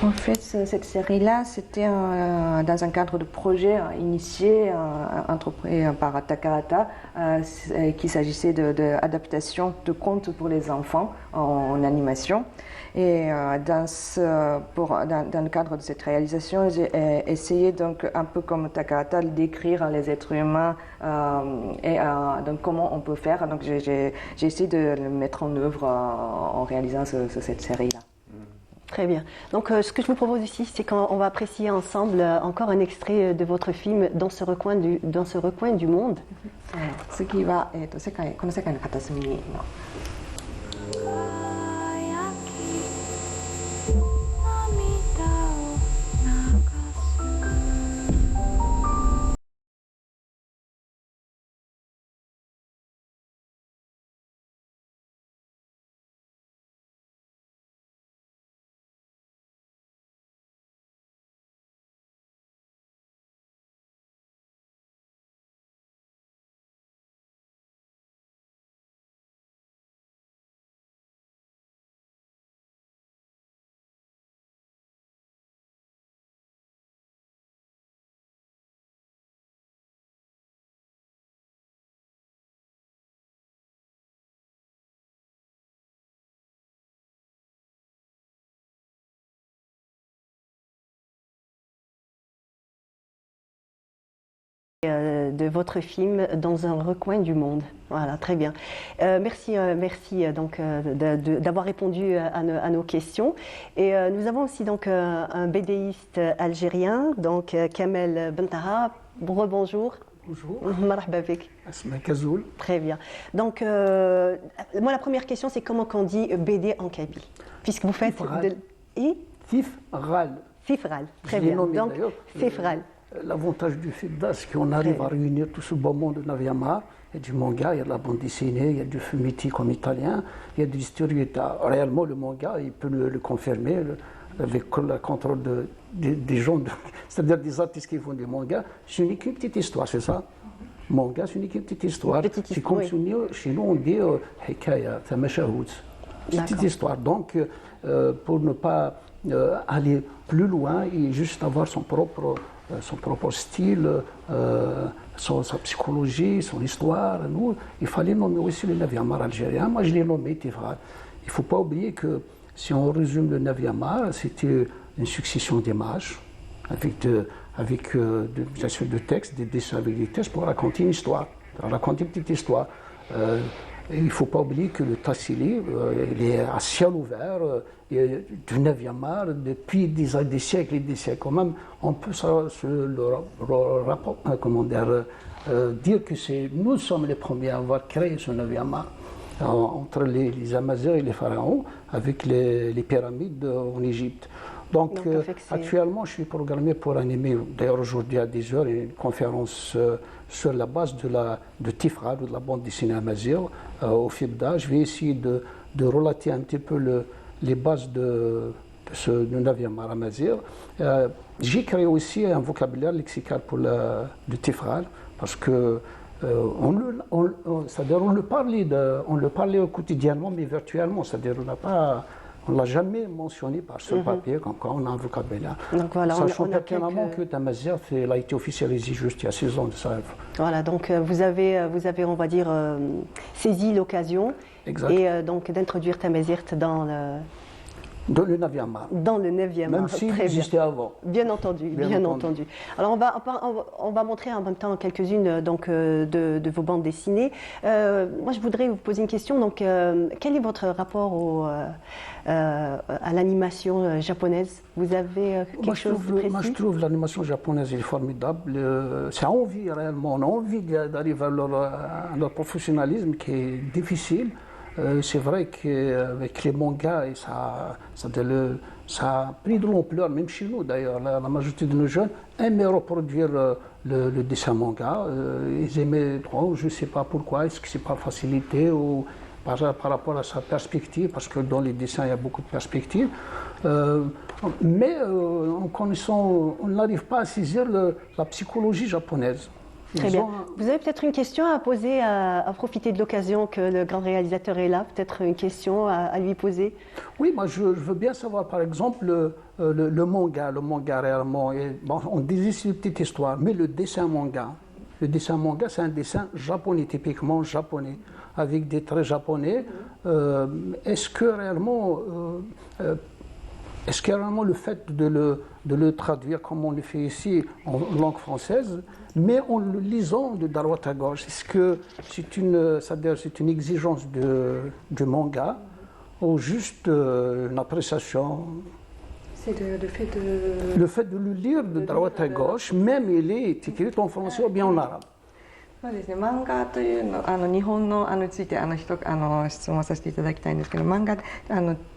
En fait, cette série-là, c'était dans un cadre de projet initié, entrepris par Takahata, qu'il s'agissait d'adaptation de contes pour les enfants en animation. Et dans le cadre de cette réalisation, j'ai essayé donc un peu comme Takahata d'écrire les êtres humains et donc comment on peut faire. Donc j'ai essayé de le mettre en œuvre en réalisant cette série-là. Très bien. Donc ce que je vous propose ici, c'est qu'on va apprécier ensemble encore un extrait de votre film dans ce recoin du monde. 次はこの世界の片隅の。De votre film dans un recoin du monde. Voilà, très bien. Merci donc d'avoir répondu à nos questions. Et nous avons aussi donc un BDiste algérien, donc Kamel Bentaha. Rebonjour. Bonjour. Marhaba bik. Asma Kazoul. Très bien. Donc, moi, la première question, c'est comment on dit BD en kabyle? Puisque vous faites Fifral. Fifral. Très bien. Donc, Fifral. L'avantage du FIDA, c'est qu'on arrive à réunir tout ce beau monde de Naviamar il y a du manga, il y a de la bande dessinée, il y a du fumetti comme italien, il y a du historieta. Réellement, le manga, il peut le confirmer avec le contrôle des gens, c'est-à-dire des artistes qui font du manga. Ce n'est qu'une petite histoire, c'est ça? Manga, ce n'est qu'une petite histoire. C'est comme chez nous, on dit hikaya, tamashahud. Petite histoire. Donc, pour ne pas aller plus loin et juste avoir son propre style, sa psychologie, son histoire. Nous, il fallait nommer aussi le 9e art algérien. Moi, je l'ai nommé Tifral. Il ne faut pas oublier que si on résume le 9e art, c'était une succession d'images avec de textes, des dessins avec des textes pour raconter une histoire, raconter une petite histoire. Il ne faut pas oublier que le Tassili, il est à ciel ouvert, du 9e art, depuis des siècles et des siècles. Quand même, on peut dire que nous sommes les premiers à avoir créé ce 9e art, entre les Amazirs et les pharaons, avec les pyramides en Égypte. Donc actuellement, je suis programmé pour animer, d'ailleurs aujourd'hui à 10h, une conférence sur la base de Tifral, de la bande dessinée amazigh, au FIBDA. Je vais essayer de relater un petit peu les bases de ce 9e art amazigh. J'ai créé aussi un vocabulaire lexical pour de Tifral, parce que on le parlait quotidiennement, mais virtuellement, c'est-à-dire on ne l'a jamais mentionné par ce papier, comme quoi on a un vocabulaire. Donc voilà, sachant pertinemment que Tamazigh a été officialisé juste il y a 6 ans de ça. Voilà, donc vous avez, on va dire, saisi l'occasion et donc d'introduire Tamazigh dans le 9e art. Dans le 9e art. Même s'il existait avant. Bien entendu, bien entendu. Alors on va montrer en même temps quelques-unes de vos bandes dessinées. Moi je voudrais vous poser une question. Donc quel est votre rapport à l'animation japonaise? Vous avez quelque chose de précis? Moi je trouve l'animation japonaise est formidable. C'est envie réellement. On a envie d'arriver à leur professionnalisme qui est difficile. C'est vrai qu'avec les mangas, ça a pris de l'ampleur, même chez nous d'ailleurs. La majorité de nos jeunes aimaient reproduire le dessin manga. Ils aimaient, je ne sais pas pourquoi, est-ce que c'est par facilité ou par rapport à sa perspective, parce que dans les dessins il y a beaucoup de perspectives. Mais en connaissant, on n'arrive pas à saisir la psychologie japonaise. Très bien. Vous avez peut-être une question à poser, à profiter de l'occasion que le grand réalisateur est là, peut-être une question à lui poser? Oui, moi je veux bien savoir par exemple le manga réellement. On dit ici une petite histoire, mais le dessin manga c'est un dessin japonais, typiquement japonais, avec des traits japonais. Est-ce que réellement le fait de le traduire comme on le fait ici en langue française, mais en le lisant de droite à gauche, est-ce que c'est une exigence du manga ou juste une appréciation? C'est le fait de le lire de droite à gauche, même il est écrit en français ou bien en arabe. そうですね、漫画というの日本のについて質問させていただきたいんですけど、漫画って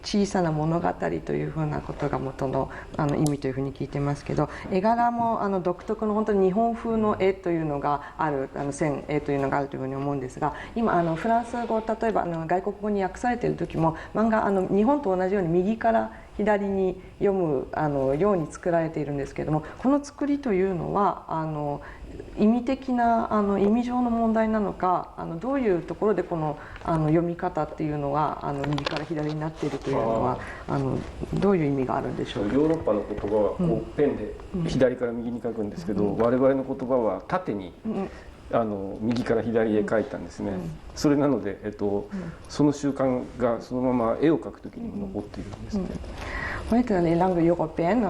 小さな物語というふうなことが元の意味というふうに聞いてますけど、絵柄も独特の本当に日本風の絵というのがある、線絵というのがあるというふうに思うんですが、今フランス語、例えば外国語に訳されている時も漫画日本と同じように右から左に読むように作られているんですけれども、この作りというのは意味的な意味上の問題なのか、どういうところでこの読み方っていうのが右から左になっているというのはどういう意味があるんでしょうか。ヨーロッパの言葉はこうペンで左から右に書くんですけど、我々の言葉は縦に右から左へ書いたんですね。それなので、その習慣がそのまま絵を描くときにも残っているんですね。Oui, les langues européennes,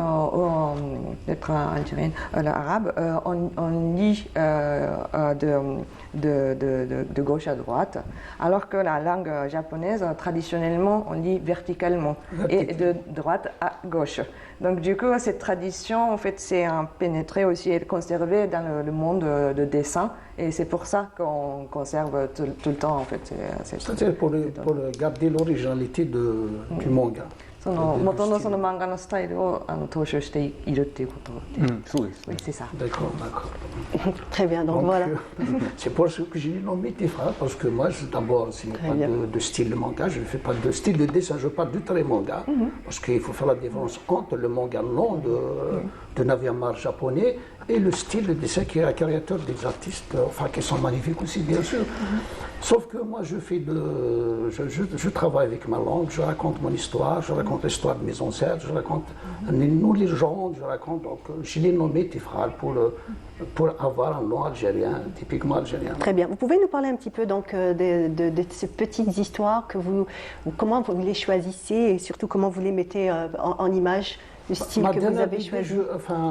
peut-être algérienne, l'arabe, on lit de gauche à droite, alors que la langue japonaise, traditionnellement, on lit verticalement et de droite à gauche. Donc du coup, cette tradition, en fait, c'est pénétrée aussi et conservée dans le monde de dessin, et c'est pour ça qu'on conserve tout le temps, en fait. C'est-à-dire pour garder l'originalité du manga. その元のその漫画のスタイルを踏襲しているっていうことで。そうですね。C'est ça. D'accord, d'accord. Très bien, donc voilà. C'est pour ça que j'ai nommé Tifra, parce que moi, d'abord, s'il n'y a pas de style de manga, je ne fais pas de style de dessin, je parle du trait manga, parce qu'il faut faire la différence entre le manga long de navire japonais et le style de dessin qui est la caricature des artistes, enfin qui sont magnifiques aussi, bien sûr. Sauf que moi, je travaille avec ma langue, je raconte mon histoire, je raconte l'histoire de mes ancêtres, je raconte nos légendes, je raconte. Donc, je l'ai nommé Tifral pour avoir un nom algérien, typiquement algérien. Très bien. Vous pouvez nous parler un petit peu donc de ces petites histoires comment vous les choisissez et surtout comment vous les mettez en image, le style que vous avez choisi.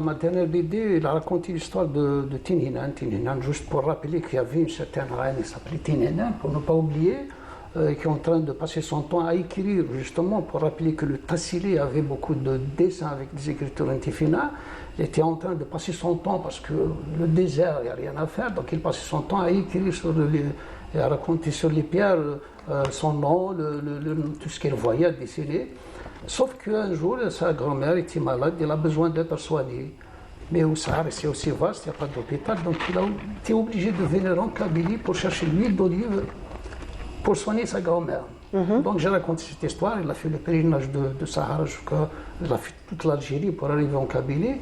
Ma dernière BD, il a raconté l'histoire de Tinhinan. Tinhinan, juste pour rappeler qu'il y avait une certaine reine qui s'appelait Tinhinan, pour ne pas oublier, qui est en train de passer son temps à écrire, justement, pour rappeler que le Tassili avait beaucoup de dessins avec des écritures antifina. Il était en train de passer son temps, parce que le désert, il n'y a rien à faire, donc il passait son temps à écrire et à raconter sur les pierres son nom, tout ce qu'il voyait, à dessiner. Sauf qu'un jour, sa grand-mère était malade, elle a besoin d'être soignée. Mais au Sahara, c'est aussi vaste, il n'y a pas d'hôpital, donc il a été obligé de venir en Kabylie pour chercher l'huile d'olive pour soigner sa grand-mère. Donc j'ai raconté cette histoire, il a fait le pèlerinage de Sahara il a fait toute l'Algérie pour arriver en Kabylie.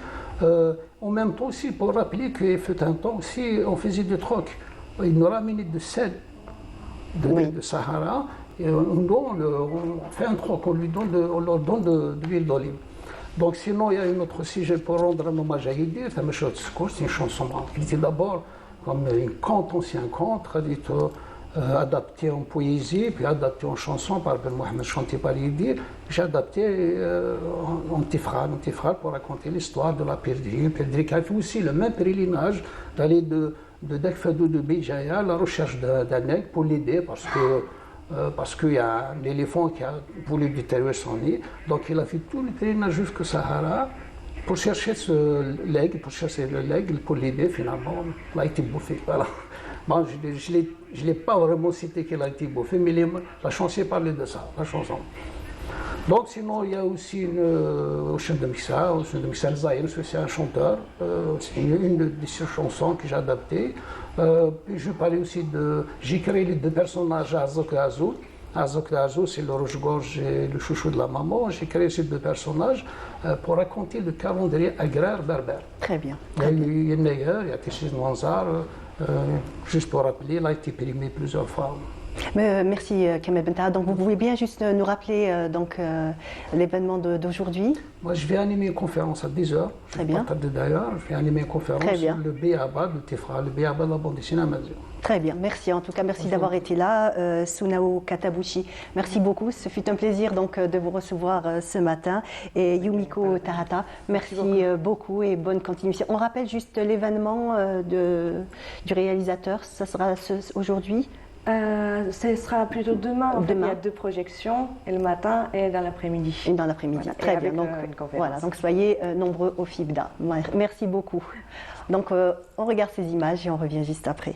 En même temps aussi, pour rappeler qu'il fut un temps aussi, on faisait des trocs. Il nous ramenait de sel de Sahara. Et on fait un troc, on leur donne de l'huile d'olive. Donc sinon, il y a un autre sujet pour rendre un hommage à Yidir, c'est une chanson qui était d'abord comme un conte, ancien conte, traduite, adapté en poésie, puis adapté en chanson par Ben Mohamed, chanté par Yidir. J'ai adapté en tifral pour raconter l'histoire de la pèlerie qui a fait aussi le même pèlerinage d'aller de Dakfadou de Béjaïa à la recherche d'un aigle pour l'aider parce qu'il y a un éléphant qui a voulu déterrer son nid. Donc il a fait tout le pèlerinage jusqu'au Sahara pour chercher l'aigle, pour l'aider finalement. Il a été bouffé, voilà. Bon, je ne l'ai pas vraiment cité qu'il a été bouffé, mais la chanson parlait de ça, la chanson. Donc sinon, il y a aussi Ocean de Missa Zahir, c'est un chanteur, c'est une de ses chansons que j'ai adaptées. Puis je parlais aussi j'ai créé les deux personnages, Azok et Azou. Azok et Azou, c'est le rouge-gorge et le chouchou de la maman. J'ai créé ces deux personnages pour raconter le calendrier agraire berbère. Très bien. Il y a eu une meilleure, il y a Tessis Mouanzar, juste pour rappeler, il a été périmé plusieurs fois. Merci Kamel Benta. Donc vous pouvez bien juste nous rappeler l'événement d'aujourd'hui. Moi je vais animer une conférence à 10h. Très bien. D'ailleurs, je vais animer une conférence sur le Béaba de Tifra, le Béaba de la bande dessinée amazigh. Très bien, merci en tout cas, merci d'avoir été là. Sunao Katabushi, merci beaucoup. Ce fut un plaisir donc de vous recevoir ce matin. Et Yumiko Tahata, merci beaucoup et bonne continuation. On rappelle juste l'événement du réalisateur, ça sera aujourd'hui. Ce sera plutôt demain. En fait, il y a deux projections, et le matin et dans l'après-midi. Et dans l'après-midi, voilà, très bien. Donc, voilà, donc soyez nombreux au FIBDA. Merci beaucoup. Donc on regarde ces images et on revient juste après.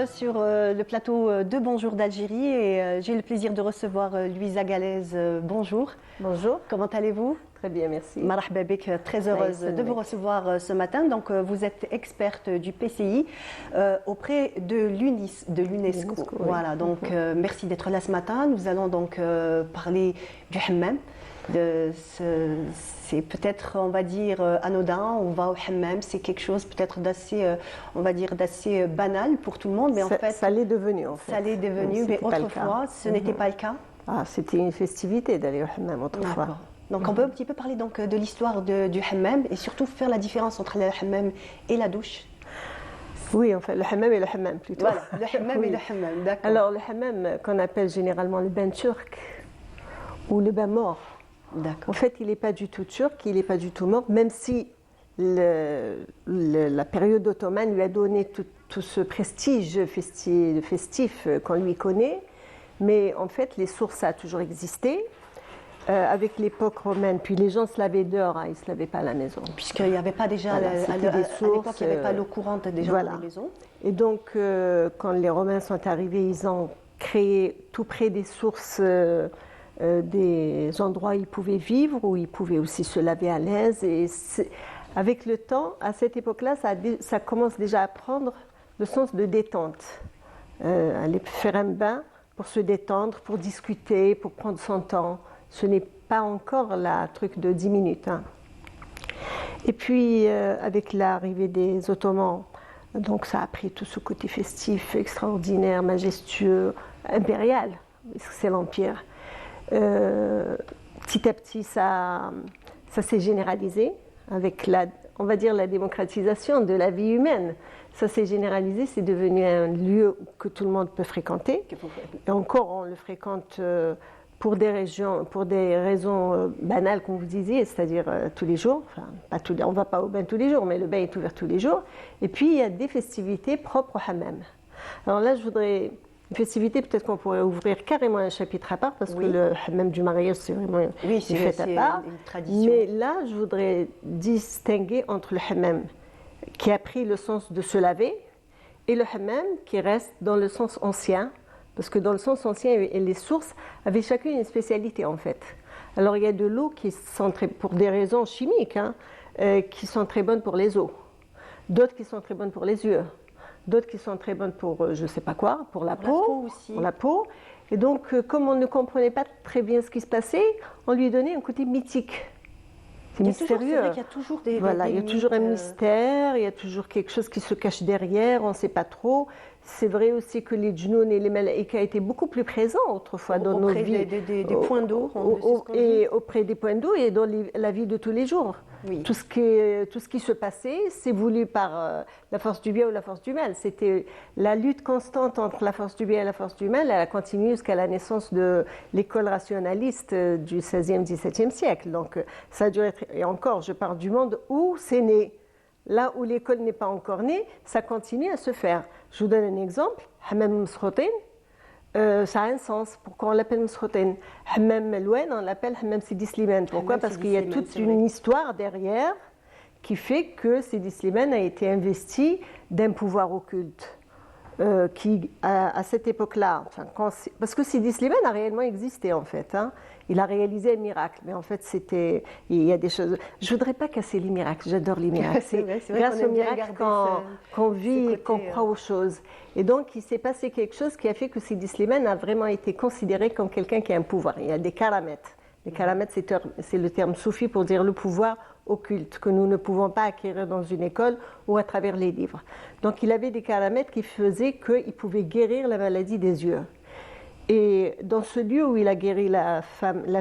sur le plateau de Bonjour d'Algérie et j'ai le plaisir de recevoir Louisa Galaise. Bonjour. Bonjour. Comment allez-vous? Très bien, merci. Marhaba bik, très heureuse de vous recevoir ce matin. Donc, vous êtes experte du PCI auprès de l'UNESCO. Voilà, donc merci d'être là ce matin. Nous allons donc parler du hammam. C'est peut-être, on va dire, anodin, on va au hammam, c'est quelque chose peut-être d'assez, on va dire, d'assez banal pour tout le monde, mais en fait... Ça l'est devenu, en fait. Ça l'est devenu, mais autrefois, ce n'était pas le cas. Ah, c'était une festivité d'aller au hammam autrefois. Donc on peut un petit peu parler donc de l'histoire du hammam et surtout faire la différence entre le hammam et la douche. Oui, enfin le hammam et le hammam plutôt. Voilà, le hammam et le hammam, d'accord. Alors le hammam qu'on appelle généralement le bain turc ou le bain mort. D'accord. En fait, il n'est pas du tout turc, il n'est pas du tout mort, même si la période ottomane lui a donné tout ce prestige festif qu'on lui connaît. Mais en fait, les sources, ça a toujours existé. Avec l'époque romaine, puis les gens se lavaient dehors, hein, ils ne se lavaient pas à la maison. Puisqu'il n'y avait pas déjà, voilà, à l'époque, il n'y avait pas l'eau courante déjà dans les maisons. Et donc, quand les Romains sont arrivés, ils ont créé tout près des sources des endroits où ils pouvaient vivre, où ils pouvaient aussi se laver à l'aise. Et avec le temps, à cette époque-là, ça commence déjà à prendre le sens de détente. Aller faire un bain pour se détendre, pour discuter, pour prendre son temps. Ce n'est pas encore le truc de 10 minutes. Hein. Et puis, avec l'arrivée des Ottomans, donc ça a pris tout ce côté festif, extraordinaire, majestueux, impérial, parce que c'est l'Empire. Petit à petit, ça s'est généralisé avec on va dire la démocratisation de la vie humaine. Ça s'est généralisé, c'est devenu un lieu que tout le monde peut fréquenter. Et encore, on le fréquente pour des raisons banales, comme vous disiez, c'est-à-dire tous les jours. Enfin, on ne va pas au bain tous les jours, mais le bain est ouvert tous les jours. Et puis, il y a des festivités propres au hammam. Alors là, je voudrais... Une festivité, peut-être qu'on pourrait ouvrir carrément un chapitre à part, parce que le hammam du mariage, c'est vraiment une fête à part. Une tradition. Mais là, je voudrais distinguer entre le hammam qui a pris le sens de se laver et le hammam qui reste dans le sens ancien, parce que dans le sens ancien, les sources avaient chacune une spécialité en fait. Alors il y a de l'eau qui sont pour des raisons chimiques, hein, qui sont très bonnes pour les os, d'autres qui sont très bonnes pour les yeux, d'autres qui sont très bonnes pour je ne sais pas quoi, pour la peau aussi. Pour la peau. Et donc, comme on ne comprenait pas très bien ce qui se passait, on lui donnait un côté mythique. C'est mystérieux. C'est vrai qu'il y a toujours des il y a toujours un mystère, il y a toujours quelque chose qui se cache derrière, on ne sait pas trop. C'est vrai aussi que les djinnoun et les malaïka étaient beaucoup plus présents autrefois dans nos vies. Des points d'eau. Et auprès des points d'eau et dans la vie de tous les jours. Oui. Tout ce qui se passait, c'est voulu par la force du bien ou la force du mal. C'était la lutte constante entre la force du bien et la force du mal. Elle a continué jusqu'à la naissance de l'école rationaliste du XVIe, XVIIe siècle. Donc ça a duré, et encore, je parle du monde où c'est né. Là où l'école n'est pas encore née, ça continue à se faire. Je vous donne un exemple. Hammam Msrotin, ça a un sens. Pourquoi on l'appelle Msrotin? Hammam Melouen, on l'appelle Hammam Sidi Slimane. Pourquoi? Parce qu'il y a toute une histoire derrière qui fait que Sidi Slimane a été investi d'un pouvoir occulte. Qui, à cette époque-là, parce que Sidi Slimane a réellement existé en fait. Hein. Il a réalisé un miracle, mais en fait, il y a des choses. Je ne voudrais pas casser les miracles, j'adore les miracles. C'est grâce aux miracles qu'on vit et qu'on croit aux choses. Et donc, il s'est passé quelque chose qui a fait que Sidi Slimane a vraiment été considéré comme quelqu'un qui a un pouvoir. Il y a des karamètes. Les karamètes, c'est le terme soufi pour dire le pouvoir occulte, que nous ne pouvons pas acquérir dans une école ou à travers les livres. Donc, il avait des karamètes qui faisaient qu'il pouvait guérir la maladie des yeux. Et dans ce lieu où il a guéri la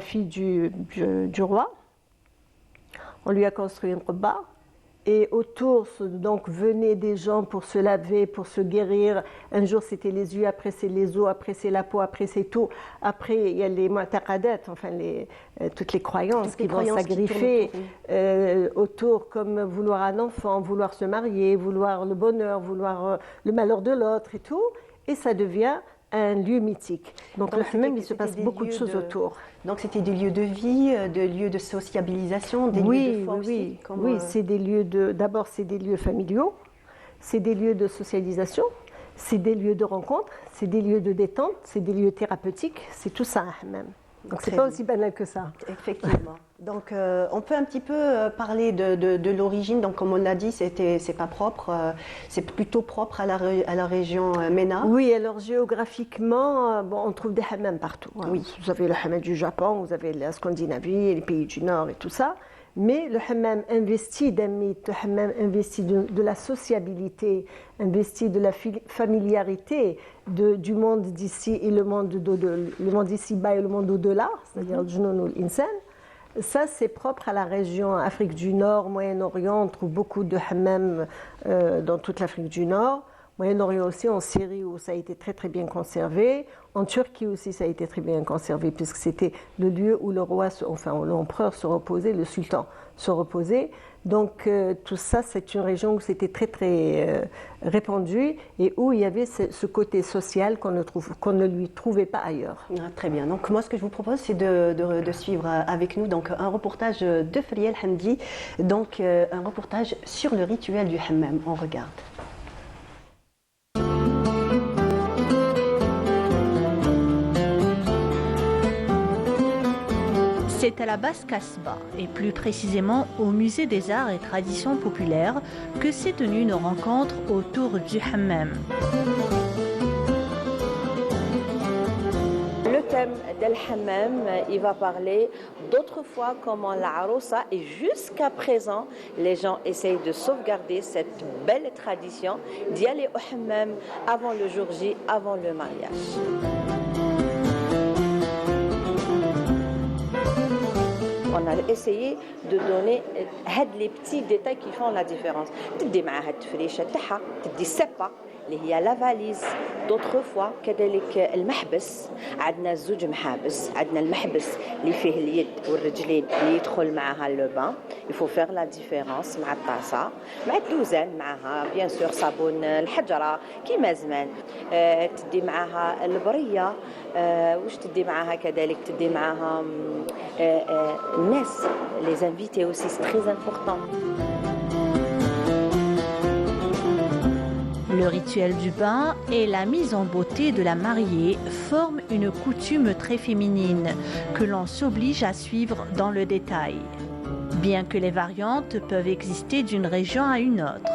fille du roi, on lui a construit une qubba. Et autour, donc, venaient des gens pour se laver, pour se guérir. Un jour, c'était les yeux, après, c'est les os, après, c'est la peau, après, c'est tout. Après, il y a les mu'taqadat, enfin, toutes les croyances qui vont s'agriffer autour, comme vouloir un enfant, vouloir se marier, vouloir le bonheur, vouloir le malheur de l'autre et tout. Et ça devient un lieu mythique. Donc le hammam, il se passe beaucoup de choses autour. Donc c'était des lieux de vie, des lieux de sociabilisation, des lieux de foi aussi. Oui, c'est des lieux d'abord c'est des lieux familiaux, c'est des lieux de socialisation, c'est des lieux de rencontre, c'est des lieux de détente, c'est des lieux thérapeutiques, c'est tout ça un hammam. Donc c'est pas aussi banal que ça. Effectivement. Donc on peut un petit peu parler de l'origine. Donc comme on l'a dit, c'est pas propre, c'est plutôt propre à la région MENA. Oui, alors géographiquement, bon, on trouve des hammams partout. Hein. Oui. Vous avez le hammam du Japon, vous avez la Scandinavie, les pays du Nord et tout ça. Mais le hammam investi d'un mythe, le hammam investi de la sociabilité, investi de la familiarité du monde d'ici et le monde d'ici-bas et le monde au-delà, c'est-à-dire le Junoun ou l'Insan. Ça, c'est propre à la région Afrique du Nord, Moyen-Orient. On trouve beaucoup de hammams dans toute l'Afrique du Nord. Moyen-Orient aussi, en Syrie où ça a été très très bien conservé. En Turquie aussi, ça a été très bien conservé puisque c'était le lieu où le roi, où l'empereur se reposait, le sultan se reposait. Donc tout ça, c'est une région où c'était très très répandu et où il y avait ce côté social qu'on ne lui trouvait pas ailleurs. Ah, très bien. Donc moi, ce que je vous propose, c'est de suivre avec nous donc un reportage de Fariel Hamdi, donc un reportage sur le rituel du hammam. On regarde. C'est à la Basse Casbah, et plus précisément au Musée des Arts et Traditions Populaires, que s'est tenue une rencontre autour du hammam. Le thème del hammam, il va parler d'autrefois comment la arousa, et jusqu'à présent, les gens essayent de sauvegarder cette belle tradition d'y aller au hammam avant le jour J, avant le mariage. On a essayé de donner les petits détails qui font la différence. تدي معها التفريشه تاعها تدي السبه اللي هي لا فاليز d'autrefois كذلك المحبس عندنا زوج محابس عندنا المحبس اللي فيه اليد والرجلين اللي يدخل معها لو بان il faut faire la différence مع الطاسه مع الدوزان معها بيان سور صابون الحجره كيما زمان تدي معها البريه واش تدي معها كذلك تدي معها الناس les invités aussi c'est très important. Le rituel du bain et la mise en beauté de la mariée forment une coutume très féminine que l'on s'oblige à suivre dans le détail, bien que les variantes peuvent exister d'une région à une autre.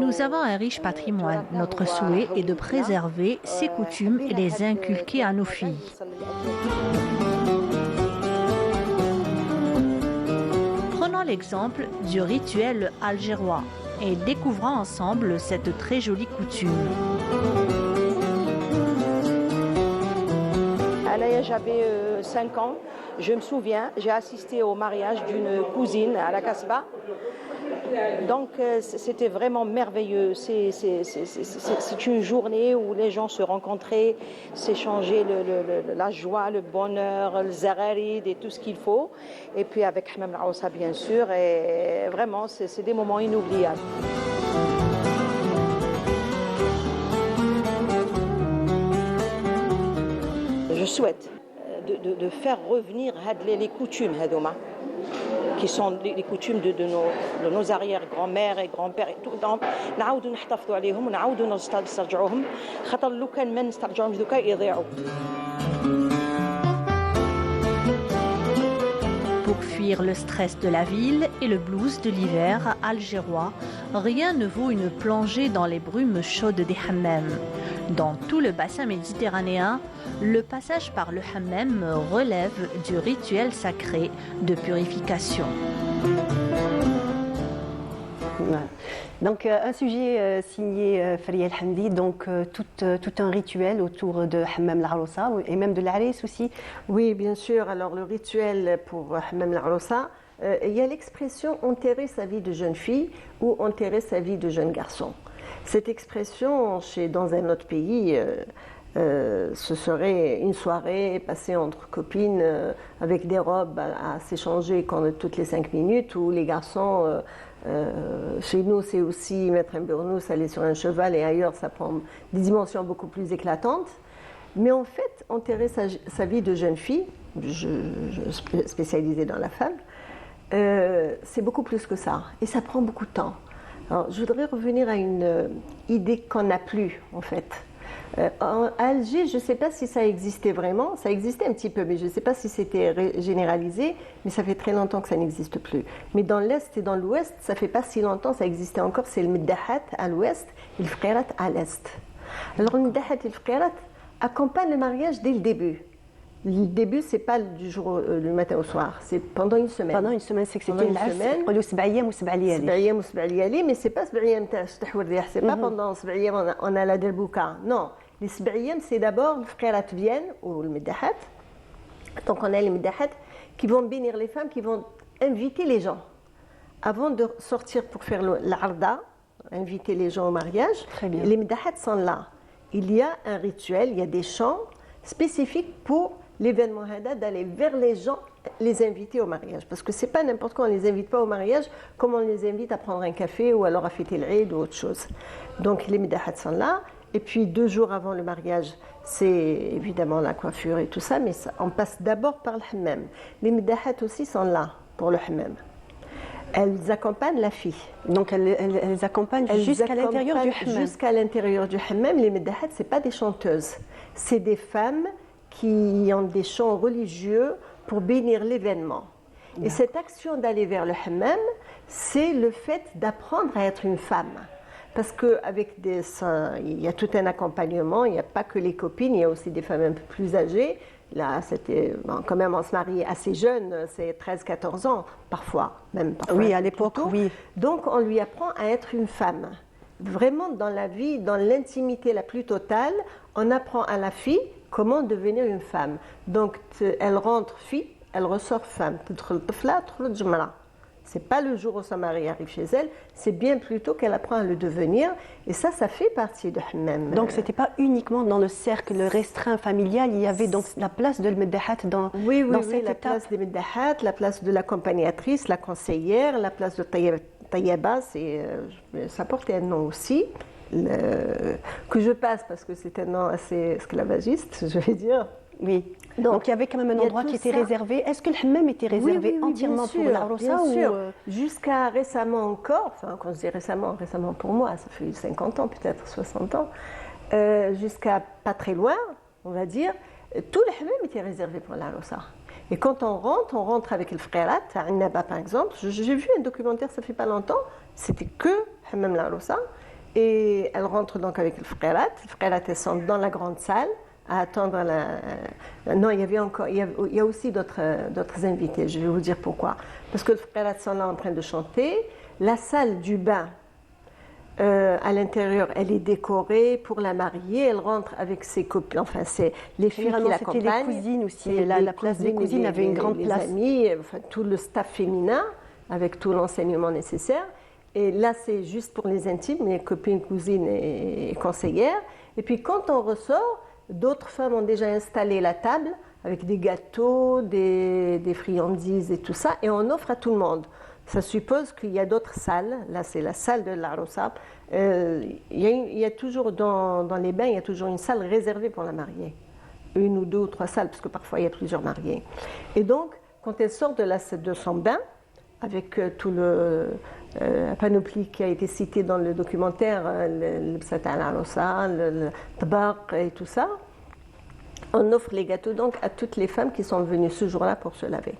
Nous avons un riche patrimoine. Notre souhait est de préserver ces coutumes et les inculquer à nos filles. Prenons l'exemple du rituel algérois et découvrons ensemble cette très jolie coutume. J'avais 5 ans, je me souviens, j'ai assisté au mariage d'une cousine à la Casbah. Donc c'était vraiment merveilleux. C'est une journée où les gens se rencontraient, s'échangeaient la joie, le bonheur, le zararid et tout ce qu'il faut. Et puis avec hammam al-arousa bien sûr. Et vraiment, c'est des moments inoubliables. Je souhaite de faire revenir les coutumes qui sont les coutumes de nos arrière-grands-mères et grands-pères et tout. Donc, نعاودوا نحتفظوا عليهم ونعاودوا نسترجعوهم خاطر لو كان ما نسترجعوهمش دوكا يضيعوا. Pour fuir le stress de la ville et le blues de l'hiver algérois, rien ne vaut une plongée dans les brumes chaudes des hammams. Dans tout le bassin méditerranéen, le passage par le hammam relève du rituel sacré de purification. Donc un sujet signé Fariel Hamdi, donc tout un rituel autour de hammam al-arousa et même de l'aris aussi. Oui, bien sûr. Alors le rituel pour hammam al-arousa, il y a l'expression enterrer sa vie de jeune fille ou enterrer sa vie de jeune garçon. Cette expression, dans un autre pays, ce serait une soirée passée entre copines avec des robes à s'échanger toutes les 5 minutes, où les garçons, chez nous c'est aussi mettre un burnous, aller sur un cheval, et ailleurs ça prend des dimensions beaucoup plus éclatantes. Mais en fait, enterrer sa vie de jeune fille, spécialisée dans la femme, c'est beaucoup plus que ça. Et ça prend beaucoup de temps. Alors, je voudrais revenir à une idée qu'on n'a plus, en fait. À Alger, je ne sais pas si ça existait vraiment. Ça existait un petit peu, mais je ne sais pas si c'était généralisé. Mais ça fait très longtemps que ça n'existe plus. Mais dans l'Est et dans l'Ouest, ça fait pas si longtemps, ça existait encore. C'est le Middahat à l'Ouest et le Fqirat à l'Est. Alors, le Middahat et le Fqirat accompagnent le mariage dès le début. Le début, c'est pas du jour, le matin au soir, c'est pendant une semaine. Pendant une semaine, c'est que c'était le 7 أيام و7 ليالي. 7 أيام و7 ليالي, mais c'est pas 7 أيام تاع الشطح والريح, c'est pas pendant 7 أيام on a la derbouka. Non, les 7 أيام, c'est d'abord le fqirat viennent ou le middahat. Donc on a les middahat qui vont bénir les femmes, qui vont inviter les gens avant de sortir pour faire l'arda, inviter les gens au mariage. Très bien. Les middahat sont là. Il y a un rituel, il y a des chants spécifiques pour l'événement Hada, d'aller vers les gens, les inviter au mariage. Parce que c'est pas n'importe quoi, on ne les invite pas au mariage comme on les invite à prendre un café ou alors à fêter l'Eid ou autre chose. Donc les middahat sont là. Et puis 2 jours avant le mariage, c'est évidemment la coiffure et tout ça, mais ça, on passe d'abord par le hammam. Les middahat aussi sont là pour le hammam. Elles accompagnent la fille. Donc elles accompagnent jusqu'à l'intérieur du hammam. Jusqu'à l'intérieur du hammam. Les middahat, ce n'est pas des chanteuses. C'est des femmes qui ont des chants religieux pour bénir l'événement. Et cette action d'aller vers le hammam, c'est le fait d'apprendre à être une femme. Parce qu'avec il y a tout un accompagnement, il n'y a pas que les copines, il y a aussi des femmes un peu plus âgées. Là, c'était quand même, on se marie assez jeune, c'est 13-14 ans parfois, même parfois. Oui, à l'époque, oui. Donc on lui apprend à être une femme. Vraiment dans la vie, dans l'intimité la plus totale, on apprend à la fille comment devenir une femme. Donc elle rentre fille, elle ressort femme. C'est pas le jour où son mari arrive chez elle, c'est bien plutôt qu'elle apprend à le devenir. Et ça fait partie de hammam. Donc c'était pas uniquement dans le cercle restreint familial, il y avait donc la place de middahat dans cette la place des middahat, la place de l'accompagnatrice, la conseillère, la place de tayyaba, ça portait un nom aussi. Que je passe parce que c'est un nom assez esclavagiste, je vais dire. Oui. Donc il y avait quand même un endroit qui était réservé. Est-ce que le hammam était réservé entièrement pour l'Aroussa ou Jusqu'à récemment encore, enfin quand je dis récemment pour moi, ça fait 50 ans peut-être, 60 ans, jusqu'à pas très loin, on va dire, tout le hammam était réservé pour l'Aroussa. Et quand on rentre avec le fqirat, à Annaba par exemple, j'ai vu un documentaire, ça fait pas longtemps, c'était que hammam l'Aroussa. Et elle rentre donc avec le fqirat. Le fqirat, elles sont dans la grande salle à attendre Non, il y a aussi d'autres invités, je vais vous dire pourquoi. Parce que le fqirat sont là en train de chanter. La salle du bain, à l'intérieur, elle est décorée pour la mariée. Elle rentre avec ses copines, enfin, c'est les filles qui l'accompagnent. C'était les cousines aussi. La place des cousines avait une grande place. Les amis, enfin, tout le staff féminin, avec tout l'enseignement nécessaire. Et là, c'est juste pour les intimes, les copines, cousines et conseillères. Et puis, quand on ressort, d'autres femmes ont déjà installé la table avec des gâteaux, des friandises et tout ça, et on offre à tout le monde. Ça suppose qu'il y a d'autres salles. Là, c'est la salle de l'Aroussa. Il y a toujours, dans les bains, il y a toujours une salle réservée pour la mariée. 1 ou 2 ou 3 salles, parce que parfois, il y a plusieurs mariés. Et donc, quand elle sort de son bain, avec tout la panoplie qui a été citée dans le documentaire, le Bsat al-Aroussa, le tabaq et tout ça, on offre les gâteaux donc à toutes les femmes qui sont venues ce jour-là pour se laver.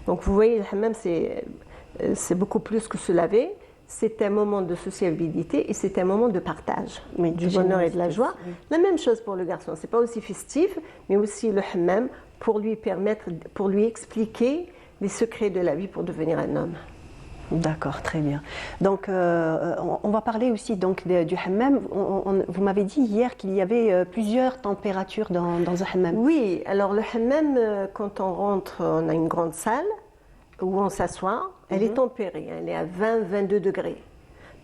Donc vous voyez, le hammam, c'est beaucoup plus que se laver, c'est un moment de sociabilité et c'est un moment de partage, du bonheur et de la joie. Oui. La même chose pour le garçon, c'est pas aussi festif, mais aussi le hammam pour lui expliquer les secrets de la vie pour devenir un homme. D'accord, très bien. Donc, on va parler aussi donc, du hammam. Vous m'avez dit hier qu'il y avait plusieurs températures dans un hammam. Oui, alors le hammam, quand on rentre, on a une grande salle où on s'assoit. Elle est tempérée, elle est à 20-22 degrés.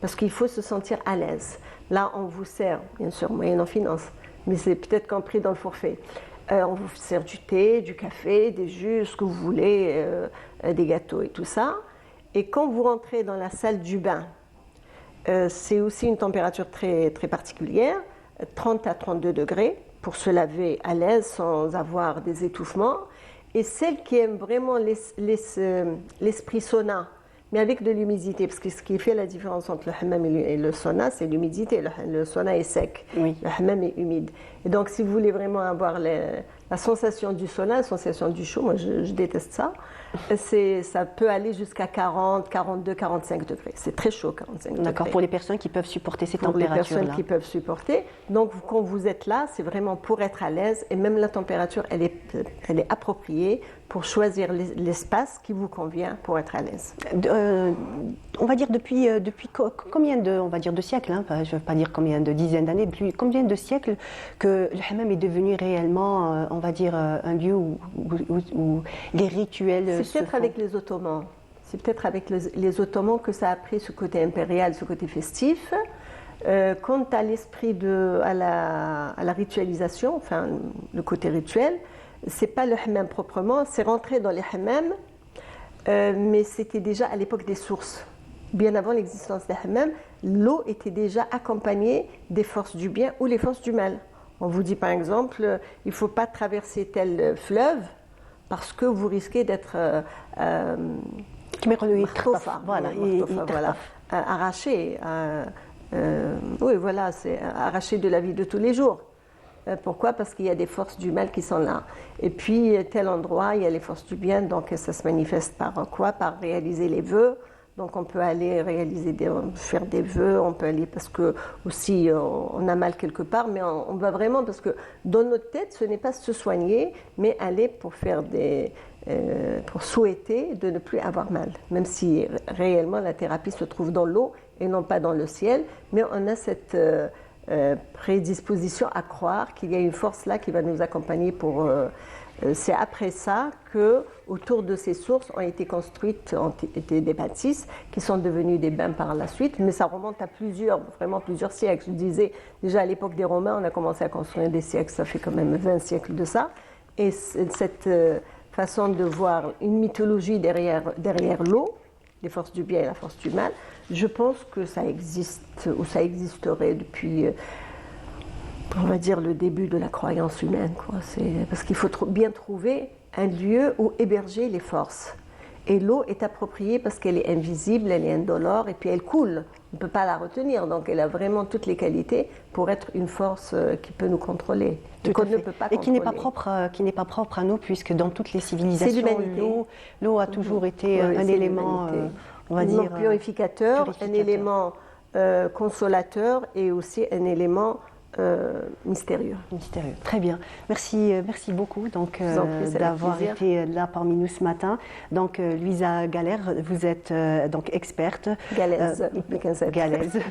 Parce qu'il faut se sentir à l'aise. Là, on vous sert, bien sûr, moyennant finance, mais c'est peut-être compris dans le forfait. On vous sert du thé, du café, des jus, ce que vous voulez, des gâteaux et tout ça. Et quand vous rentrez dans la salle du bain, c'est aussi une température très, très particulière, 30 à 32 degrés, pour se laver à l'aise sans avoir des étouffements. et celles qui aiment vraiment l'esprit sauna, mais avec de l'humidité, parce que ce qui fait la différence entre le hammam et le sauna, c'est l'humidité. Le sauna est sec, le hammam est humide. Et donc, si vous voulez vraiment avoir la sensation du sauna, la sensation du chaud, moi je déteste ça, ça peut aller jusqu'à 40, 42, 45 degrés. C'est très chaud, 45 degrés. D'accord, pour les personnes qui peuvent supporter ces températures-là. Pour les personnes qui peuvent supporter. Donc, quand vous êtes là, c'est vraiment pour être à l'aise, et même la température, elle est appropriée pour choisir l'espace qui vous convient pour être à l'aise. On va dire depuis combien de siècles, hein, je ne veux pas dire combien de dizaines d'années, depuis combien de siècles que le hammam est devenu réellement, on va dire, un lieu où les rituels C'est peut-être avec les Ottomans. C'est peut-être avec les Ottomans que ça a pris ce côté impérial, ce côté festif. Quant à l'esprit à la ritualisation, enfin le côté rituel, c'est pas le hammam proprement, c'est rentré dans les hammams, mais c'était déjà à l'époque des sources. Bien avant l'existence des hammams, l'eau était déjà accompagnée des forces du bien ou les forces du mal. On vous dit par exemple, il ne faut pas traverser tel fleuve parce que vous risquez d'être arraché. Oui, voilà, c'est arraché de la vie de tous les jours. Pourquoi? Parce qu'il y a des forces du mal qui sont là. Et puis, tel endroit, il y a les forces du bien, donc ça se manifeste par quoi? Par réaliser les vœux. Donc on peut aller faire des vœux, on peut aller parce que aussi on a mal quelque part, mais on va vraiment parce que dans notre tête, ce n'est pas se soigner, mais aller pour pour souhaiter de ne plus avoir mal. Même si réellement la thérapie se trouve dans l'eau et non pas dans le ciel, mais on a cette prédisposition à croire qu'il y a une force là qui va nous accompagner pour... c'est après ça que, autour de ces sources, ont été construites des bâtisses qui sont devenues des bains par la suite, mais ça remonte à vraiment plusieurs siècles. Je disais, déjà à l'époque des Romains, on a commencé à construire des siècles, ça fait quand même 20 siècles de ça. Et cette façon de voir une mythologie derrière l'eau, les forces du bien et la force du mal, je pense que ça existe, ou ça existerait depuis... on va dire le début de la croyance humaine, quoi. Parce qu'il faut bien trouver un lieu où héberger les forces. Et l'eau est appropriée parce qu'elle est invisible, elle est indolore, et puis elle coule. On ne peut pas la retenir, donc elle a vraiment toutes les qualités pour être une force qui peut nous controler. Qu'on ne peut pas contrôler. Et qui n'est pas propre à nous, puisque dans toutes les civilisations, l'eau a toujours été un élément, on va dire, purificateur, un élément consolateur et aussi un élément mystérieux. Très bien. Merci beaucoup d'avoir été là parmi nous ce matin. Donc Louisa Galère, vous êtes donc experte. Galaise,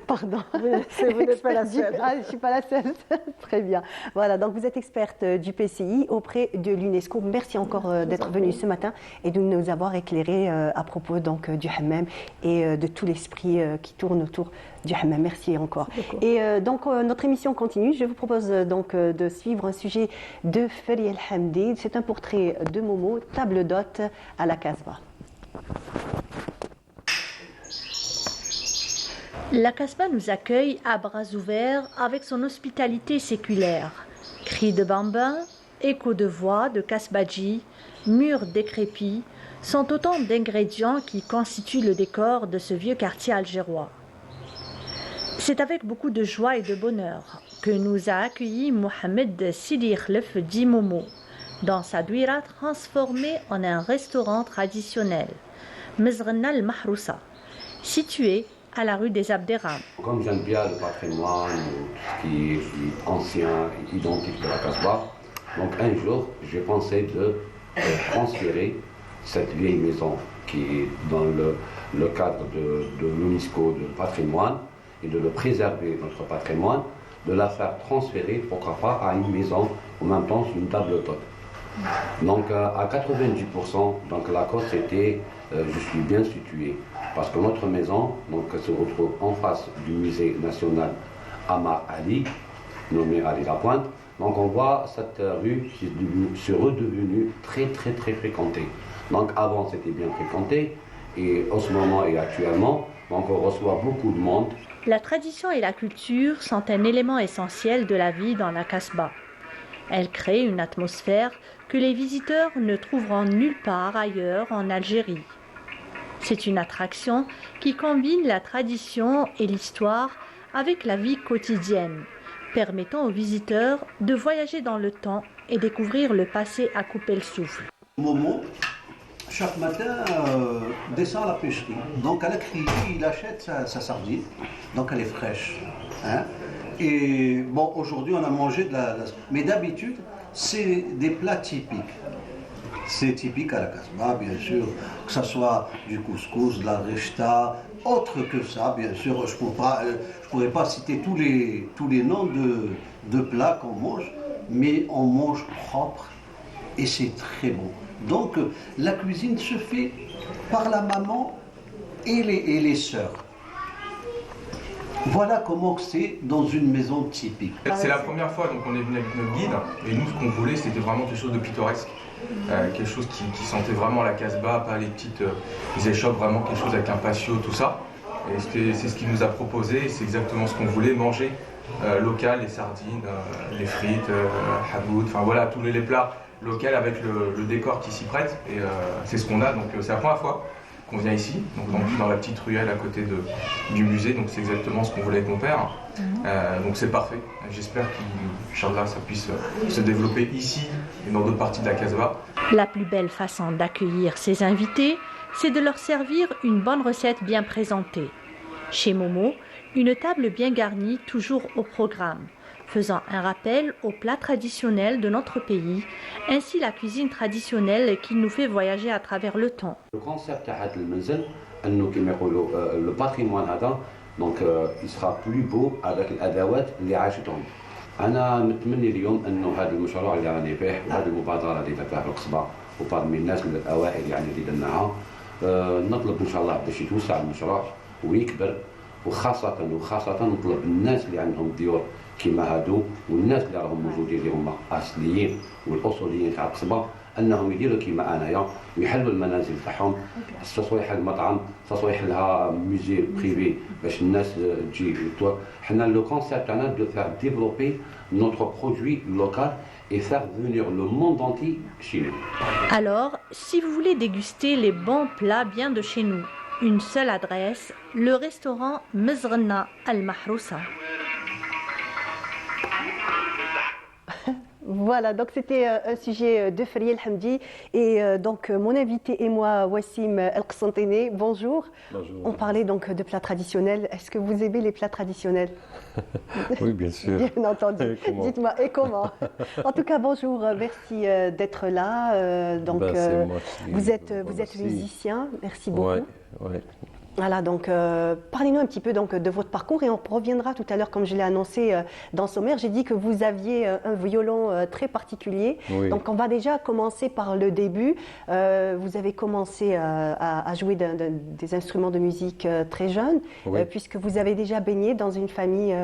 pardon. Vous n'êtes pas la seule. Je ne suis pas la seule. Très bien. Voilà, donc vous êtes experte du PCI auprès de l'UNESCO. Merci encore d'être venue ce matin et de nous avoir éclairé à propos donc du hammam et de tout l'esprit qui tourne autour du hammam. Merci encore. Et donc notre émission continue. Je vous propose donc de suivre un sujet de Feri El Hamdi. C'est un portrait de Momo, table d'hôte à la Casbah. La Casbah nous accueille à bras ouverts avec son hospitalité séculaire. Cris de bambins, échos de voix de Kasbadji, murs décrépits sont autant d'ingrédients qui constituent le décor de ce vieux quartier algérois. C'est avec beaucoup de joie et de bonheur que nous a accueillis Mohamed Sidi Khlef dit Momo dans sa douira transformée en un restaurant traditionnel, Mezrena al-Mahroussa, situé à la rue des Abderrahmane. Comme j'aime bien le patrimoine, ce qui est ancien et identique de la Casbah, donc un jour j'ai pensé de transférer cette vieille maison qui est dans le cadre de l'UNESCO de patrimoine et de le préserver, notre patrimoine, de la faire transférer, pourquoi pas, à une maison, en même temps sur une table d'hôte. Donc à 90%, donc la côte était, je suis bien situé, parce que notre maison donc, se retrouve en face du musée national Amar Ali, nommé Ali Lapointe. Donc on voit cette rue qui est redevenue très fréquentée. Donc avant c'était bien fréquenté, et en ce moment et actuellement, donc on reçoit beaucoup de monde. La tradition et la culture sont un élément essentiel de la vie dans la Casbah. Elles créent une atmosphère que les visiteurs ne trouveront nulle part ailleurs en Algérie. C'est une attraction qui combine la tradition et l'histoire avec la vie quotidienne, permettant aux visiteurs de voyager dans le temps et découvrir le passé à couper le souffle. Momo, chaque matin, descend à la pêcherie. Donc à la criée, il achète sa sardine, donc elle est fraîche. Hein. Et bon, aujourd'hui on a mangé de la... Mais d'habitude, c'est des plats typiques. C'est typique à la Casbah, bien sûr, que ce soit du couscous, de la rechta, autre que ça, bien sûr. Je ne pourrais pas citer tous les noms de plats qu'on mange, mais on mange propre et c'est très bon. Donc la cuisine se fait par la maman et les sœurs. Voilà comment c'est dans une maison typique. C'est la première fois donc on est venu avec notre guide et nous ce qu'on voulait c'était vraiment quelque chose de pittoresque, quelque chose qui sentait vraiment la Casbah, pas les petites échoppes, vraiment quelque chose avec un patio, tout ça. Et c'est ce qu'il nous a proposé et c'est exactement ce qu'on voulait manger local, les sardines, les frites, habout, enfin voilà tous les plats locaux avec le décor qui s'y prête et c'est ce qu'on a donc c'est la première fois qu'on vient ici, donc dans la petite ruelle à côté du musée, donc c'est exactement ce qu'on voulait avec mon père. Donc c'est parfait. J'espère qu'Inch'Allah ça puisse se développer ici et dans d'autres parties de la Casbah. La plus belle façon d'accueillir ses invités, c'est de leur servir une bonne recette bien présentée. Chez Momo, une table bien garnie toujours au programme, faisant un rappel aux plats traditionnels de notre pays, ainsi la cuisine traditionnelle qui nous fait voyager à travers le temps. Le concept تاع هذا المنزل انه كما يقولوا le patrimoine هذا donc il sera plus beau avec الادوات اللي عاشتهم. انا نتمنى اليوم انه هذا المشروع اللي راني فيه وهذه المبادره اللي درتها في القصبه وبارمي الناس الاوائل يعني اللي درناها نطلب ان شاء الله باش يتوسع المشروع ويكبر وخاصه نطلب الناس اللي عندهم ديور كيما هادو والناس اللي راهم موجودين اللي هما اصليين والاصوليين تاع القصبه انهم يديروا كيما انايا ويحلوا المنازل تاعهم سواء يحل مطعم سواء يحلها ميوزي بريفي باش الناس تجي. حنا لو كونسيبت تاعنا دو فير ديفلوبي نوتر برودوي لوكال et faire venir le monde entier chez nous. Alors, si vous voulez déguster les bons plats bien de chez nous, une seule adresse, le restaurant Mezrna Al-Mahrousa. Voilà, donc c'était un sujet de Fariel Hamdi et donc mon invité et moi, Wassim El-Qsantene, bonjour. Bonjour. On parlait donc de plats traditionnels. Est-ce que vous aimez les plats traditionnels? Oui, bien sûr. Bien entendu. Dites-moi, et comment? En tout cas, bonjour, merci d'être là. Donc, vous êtes musicien, merci beaucoup. Ouais. Voilà, donc parlez-nous un petit peu donc, de votre parcours et on reviendra tout à l'heure, comme je l'ai annoncé dans le sommaire, j'ai dit que vous aviez un violon très particulier. Oui. Donc on va déjà commencer par le début. Vous avez commencé à jouer des instruments de musique très jeune, oui. Puisque vous avez déjà baigné dans une famille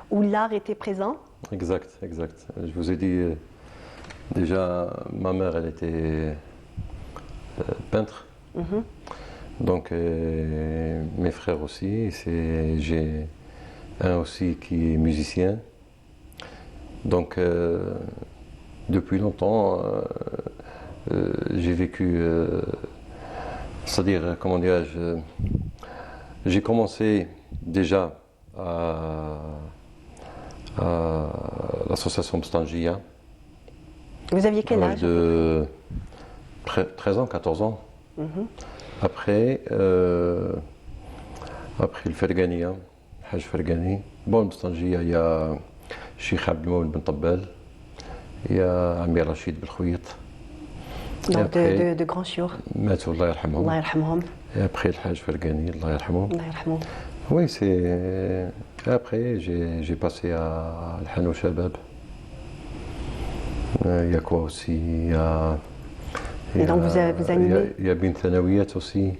où l'art était présent. Exact. Je vous ai dit, déjà, ma mère, elle était peintre. Mm-hmm. Donc mes frères aussi, j'ai un aussi qui est musicien. Donc depuis longtemps, j'ai vécu, c'est-à-dire, comment dirais-je, j'ai commencé déjà à l'association Bstangia. Vous aviez quel âge? De 13 ans, 14 ans. Mm-hmm. Après le Fergania, Haj Fergani, bon, Bstangia, il y a Cheikh Abdelmoul Ben Tabbal, il y a Amir Rachid Belkhouyet. Donc de grands chiours. Matou, Allah yarhamhum. Et après le Haj Fergani, Allah yarhamhum. Oui, c'est. Après, j'ai passé à Al-Hanou Shabab. Il y a quoi aussi? Et donc vous animez? Il y a Bint Thanawiyat aussi.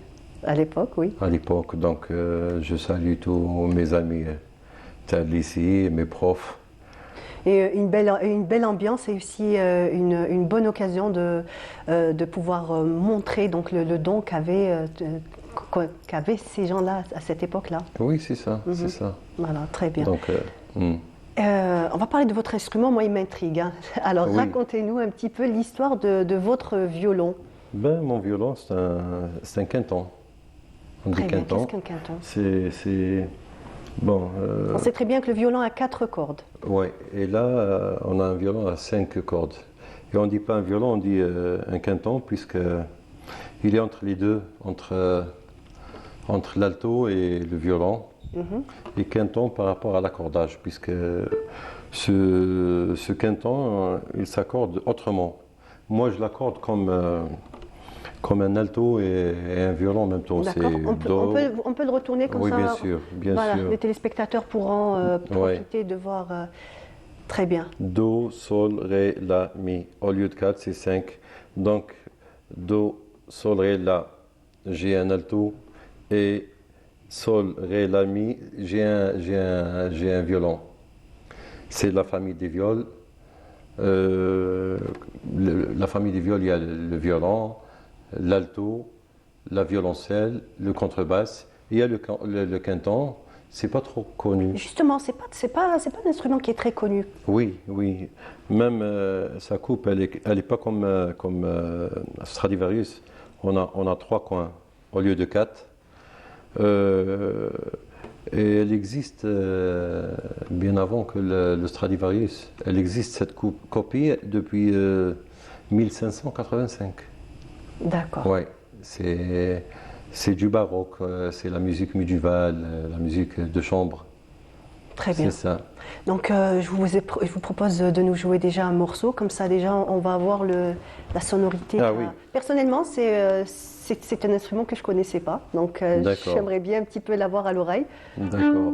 À l'époque, oui. À l'époque, donc je salue tous mes amis ici, mes profs. Et une belle ambiance et aussi une bonne occasion de pouvoir montrer donc, le don qu'avaient ces gens-là à cette époque-là. Oui, c'est ça, c'est ça. Voilà, très bien. Donc, On va parler de votre instrument, moi il m'intrigue. Hein. Alors Oui. racontez-nous un petit peu l'histoire de votre violon. Ben, mon violon, c'est un quinton. On dit Très bien, quinton. qu'est-ce qu'un quinton? C'est. Bon. On sait très bien que le violon a 4 cordes. Oui, et là, on a un violon à 5 cordes. Et on ne dit pas un violon, on dit un quinton, puisqu'il est entre les deux, entre l'alto et le violon. Et quinton par rapport à l'accordage, puisque ce quinton, il s'accorde autrement. Moi, je l'accorde comme un alto et un violon en même temps. D'accord. On peut le retourner comme oui, ça. bien sûr, bien voilà, sûr. les téléspectateurs pourront profiter de voir très bien. Do, sol, ré, la, mi. Au lieu de 4, c'est 5. Donc, do, sol, ré, la, j'ai un alto. Et sol, ré, la, mi, j'ai un violon. C'est la famille des viols. La famille des viols, il y a le violon, l'alto, la violoncelle, le contrebasse. Il y a le quinton. C'est pas trop connu. Justement, c'est pas un instrument qui est très connu. Oui, oui. Même sa coupe, elle est pas comme Stradivarius. On a 3 coins au lieu de 4. Et elle existe bien avant que le Stradivarius. Elle existe cette copie depuis 1585. D'accord. Oui, c'est du baroque, c'est la musique médiévale, la musique de chambre. Très bien. C'est ça. Donc je vous propose de nous jouer déjà un morceau, comme ça déjà on va avoir la sonorité. Ah oui. Personnellement, c'est un instrument que je ne connaissais pas, donc j'aimerais bien un petit peu l'avoir à l'oreille. D'accord.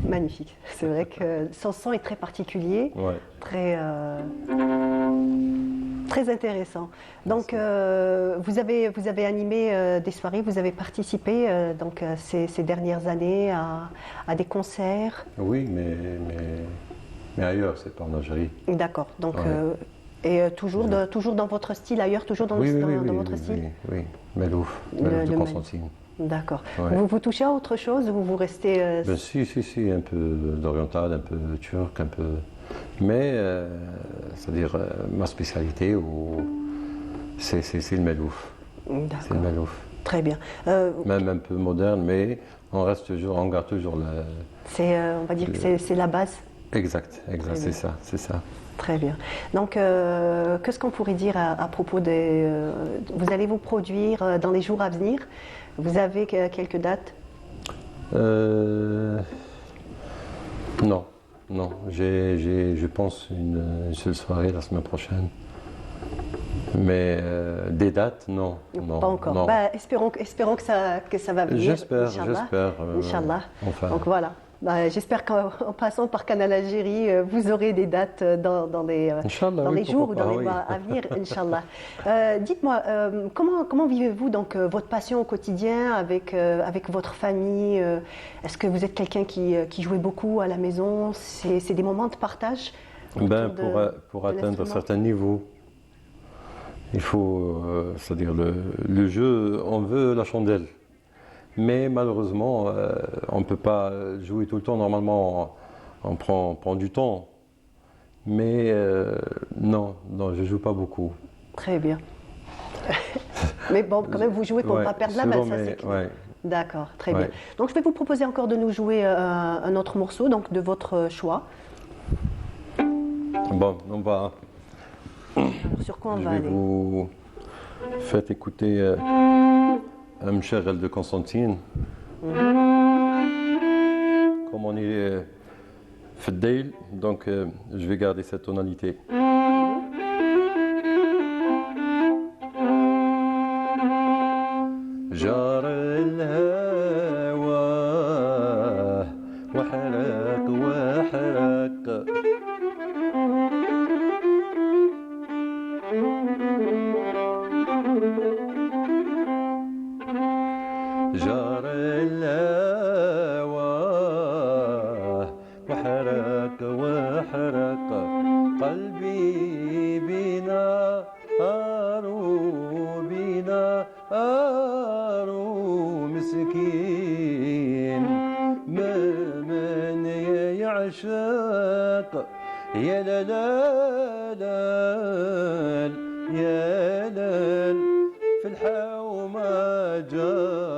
Magnifique. C'est vrai que son son est très particulier, Ouais. très intéressant. Donc, vous avez animé des soirées, vous avez participé ces dernières années à des concerts. Oui, mais ailleurs, c'est pas en Algérie. D'accord. Donc, Ouais. toujours dans votre style ailleurs, toujours dans, Oui, dans votre style. Oui, Melouf de Constantine. D'accord. Ouais. Vous touchez à autre chose ou vous restez... Ben, si, un peu d'oriental, un peu turc, un peu... Mais, c'est-à-dire, ma spécialité, c'est le Melouf. C'est le Melouf. Très bien. Même un peu moderne, mais on garde toujours la... on va dire que c'est la base. Exact, c'est ça. Très bien. Donc, qu'est-ce qu'on pourrait dire à propos des... vous allez vous produire dans les jours à venir. Vous avez quelques dates? Non. J'ai, je pense, une seule soirée la semaine prochaine. Mais des dates, non. Pas encore. Non. Bah, espérons que ça va venir. J'espère. Inch'Allah. Enfin. Donc voilà. Bah, j'espère qu'en passant par Canal Algérie, vous aurez des dates dans les jours ou dans les mois à venir, Inch'Allah. Dites-moi, comment vivez-vous donc votre passion au quotidien avec votre famille? Est-ce que vous êtes quelqu'un qui jouait beaucoup à la maison? C'est des moments de partage? Pour atteindre certains niveaux, il faut, c'est-à-dire le jeu, on veut la chandelle. Mais malheureusement, on ne peut pas jouer tout le temps. Normalement, on prend du temps. Mais non, je ne joue pas beaucoup. Très bien. Mais bon, quand même, vous jouez pour ne pas perdre la main, ça c'est clair. Ouais. D'accord, très bien. Donc je vais vous proposer encore de nous jouer un autre morceau, donc de votre choix. Bon, on va... Alors, sur quoi on va aller? Je vais vous faire écouter... Mcherel de Constantine. Mhm. Fidel, donc je vais garder cette tonalité. جار الهوى وحرق وحرق جار الهوى وحرق وحرق قلبي بنا مسكين ما من يعشق يا لا لا لا يا لا في الحومة جارو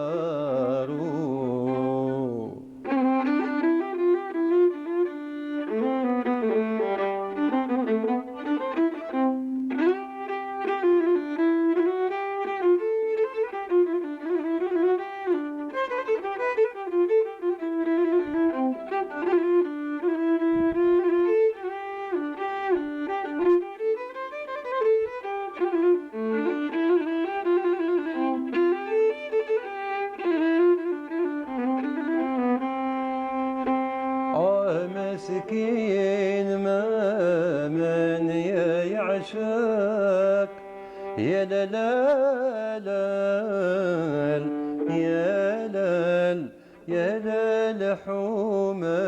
مسكين ما من يعشق يا لا لا لا يا لا يا لا حمية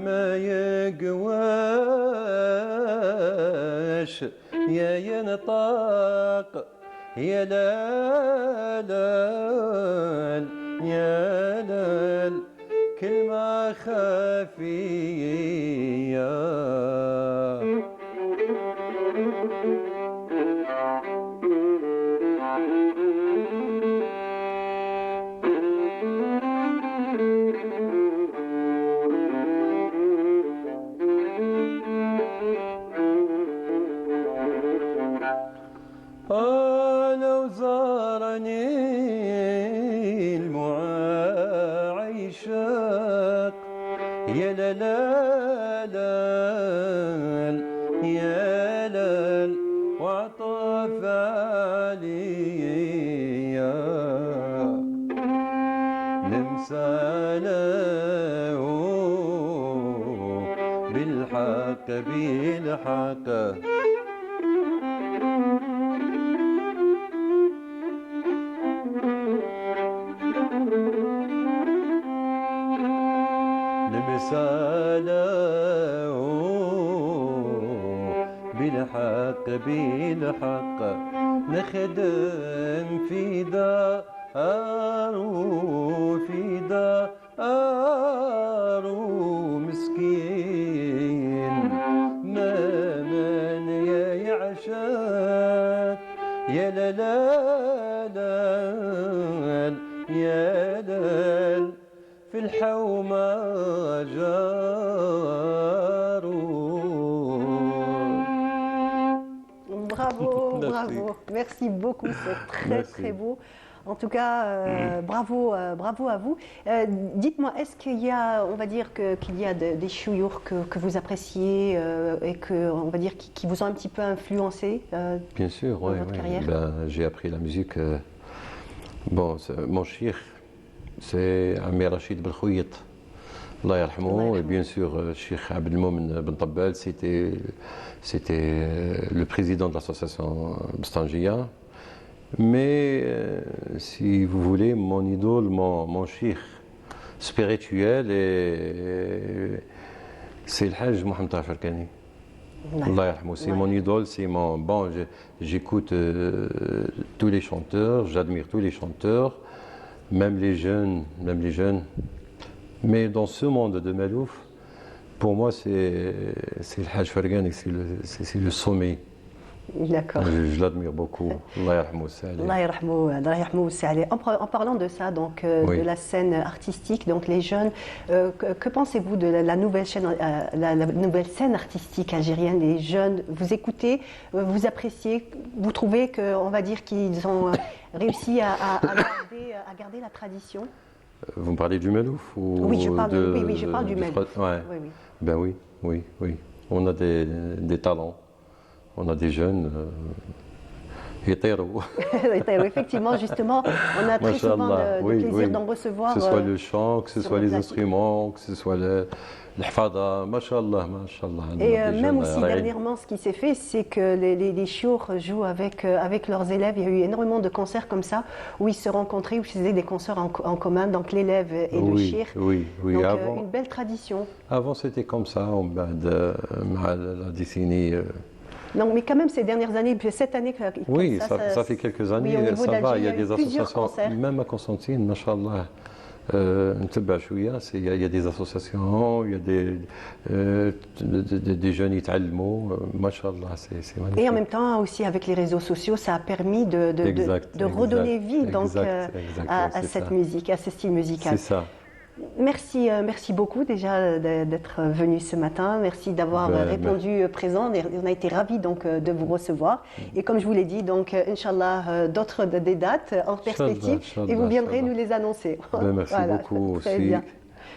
ما يقواش يا ينطاق يا لا لا يا لا كلمة خفية لو زارني المعايشق يا لا لا لا يا لا وعطف عليا نمساله بالحق بالحق نمساله بالحق بالحق نخدم في دار في دار مسكين ما من يعشق يا لا لا لا يا لا في الحومة جارو. Bravo, bravo. Merci beaucoup, c'est très très beau. En tout cas, bravo, bravo à vous. Dites-moi, est-ce qu'il y a, on va dire qu'il y a des chouyours que vous appréciez et que, on va dire, qui vous ont un petit peu influencé Bien sûr, dans votre carrière? J'ai appris la musique. Bon, mon cheikh, c'est Amir Rachid Belkhouyet, Allah yarhamou, et bien sûr, Cheikh Abdelmoumen Ben Tabbal, c'était le président de l'association Bstangia. Mais si vous voulez, mon idole, mon cheikh spirituel, c'est le Hajj Mohamed Tafarkani. Allah yarhamou, c'est mon idole, c'est mon. Bon, j'écoute tous les chanteurs, j'admire tous les chanteurs, même les jeunes. Mais dans ce monde de Malouf, pour moi, c'est le Hajj Fargani, c'est le sommet. D'accord. Je l'admire beaucoup. Allah yarhamou Saleh. Allah yarhamou Saleh. En parlant de ça, donc de la scène artistique, donc les jeunes, que pensez-vous de la nouvelle scène artistique algérienne? Les jeunes, vous écoutez, vous appréciez, vous trouvez que, on va dire qu'ils ont réussi à garder la tradition? Vous me parlez du Melouf ou Oui, je parle du Melouf. Ouais. Oui. Ben oui. On a des talents. On a des jeunes hétéros. Effectivement, justement, on a très souvent le plaisir d'en recevoir. Que ce soit le chant, que ce soit les instruments, que ce soit le hfada, mashallah. Et même aussi dernièrement, ce qui s'est fait, c'est que les chiours jouent avec leurs élèves. Il y a eu énormément de concerts comme ça, où ils se rencontraient, où ils faisaient des concerts en commun, donc l'élève et le chir. Oui. Donc Avant, une belle tradition. Avant, c'était comme ça, la décennie. Non, mais quand même, ces dernières années, cette année, oui, ça fait quelques années, oui, ça va. Il y a des associations, concerts. même à Constantine, machallah. Il y a des associations, il y a des jeunes italiens, machallah, c'est magnifique. Et en même temps, aussi avec les réseaux sociaux, ça a permis de redonner vie à cette musique, à ce style musical. C'est ça. Merci beaucoup déjà d'être venu ce matin. Merci d'avoir répondu présent. On a été ravis donc de vous recevoir. Et comme je vous l'ai dit, donc Inch'Allah, d'autres des dates en perspective et vous viendrez nous les annoncer. Merci beaucoup très aussi. bien.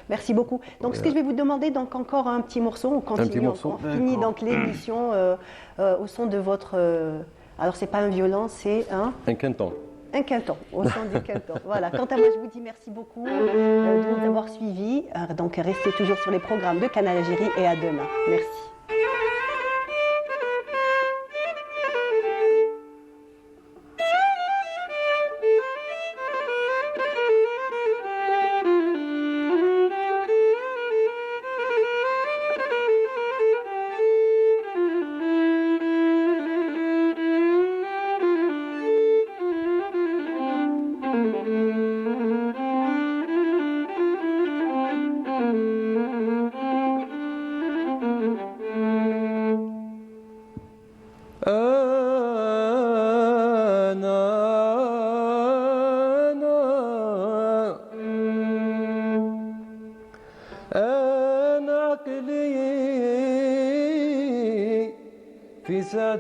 Merci beaucoup. Donc, ce que je vais vous demander, donc encore un petit morceau. On continue. On finit donc l'émission au son de votre. Alors, c'est pas un violon, c'est un quinton. Un quinton, au son du quinton. Voilà. Quant à moi, je vous dis merci beaucoup de nous avoir suivis. Donc, restez toujours sur les programmes de Canal Algérie et à demain. Merci.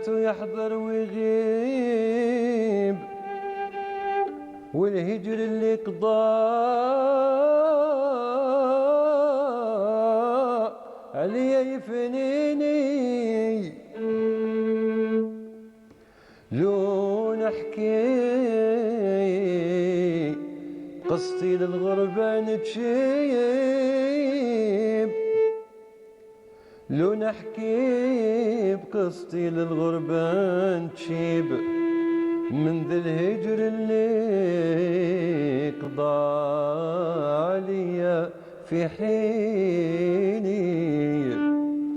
يحضر ويغيب والهجر اللي قضى عليا يفنيني لو نحكي قصتي للغربة تشيب لو نحكي بقصتي للغربة تشيب من ذا الهجر اللي قضى عليا في حين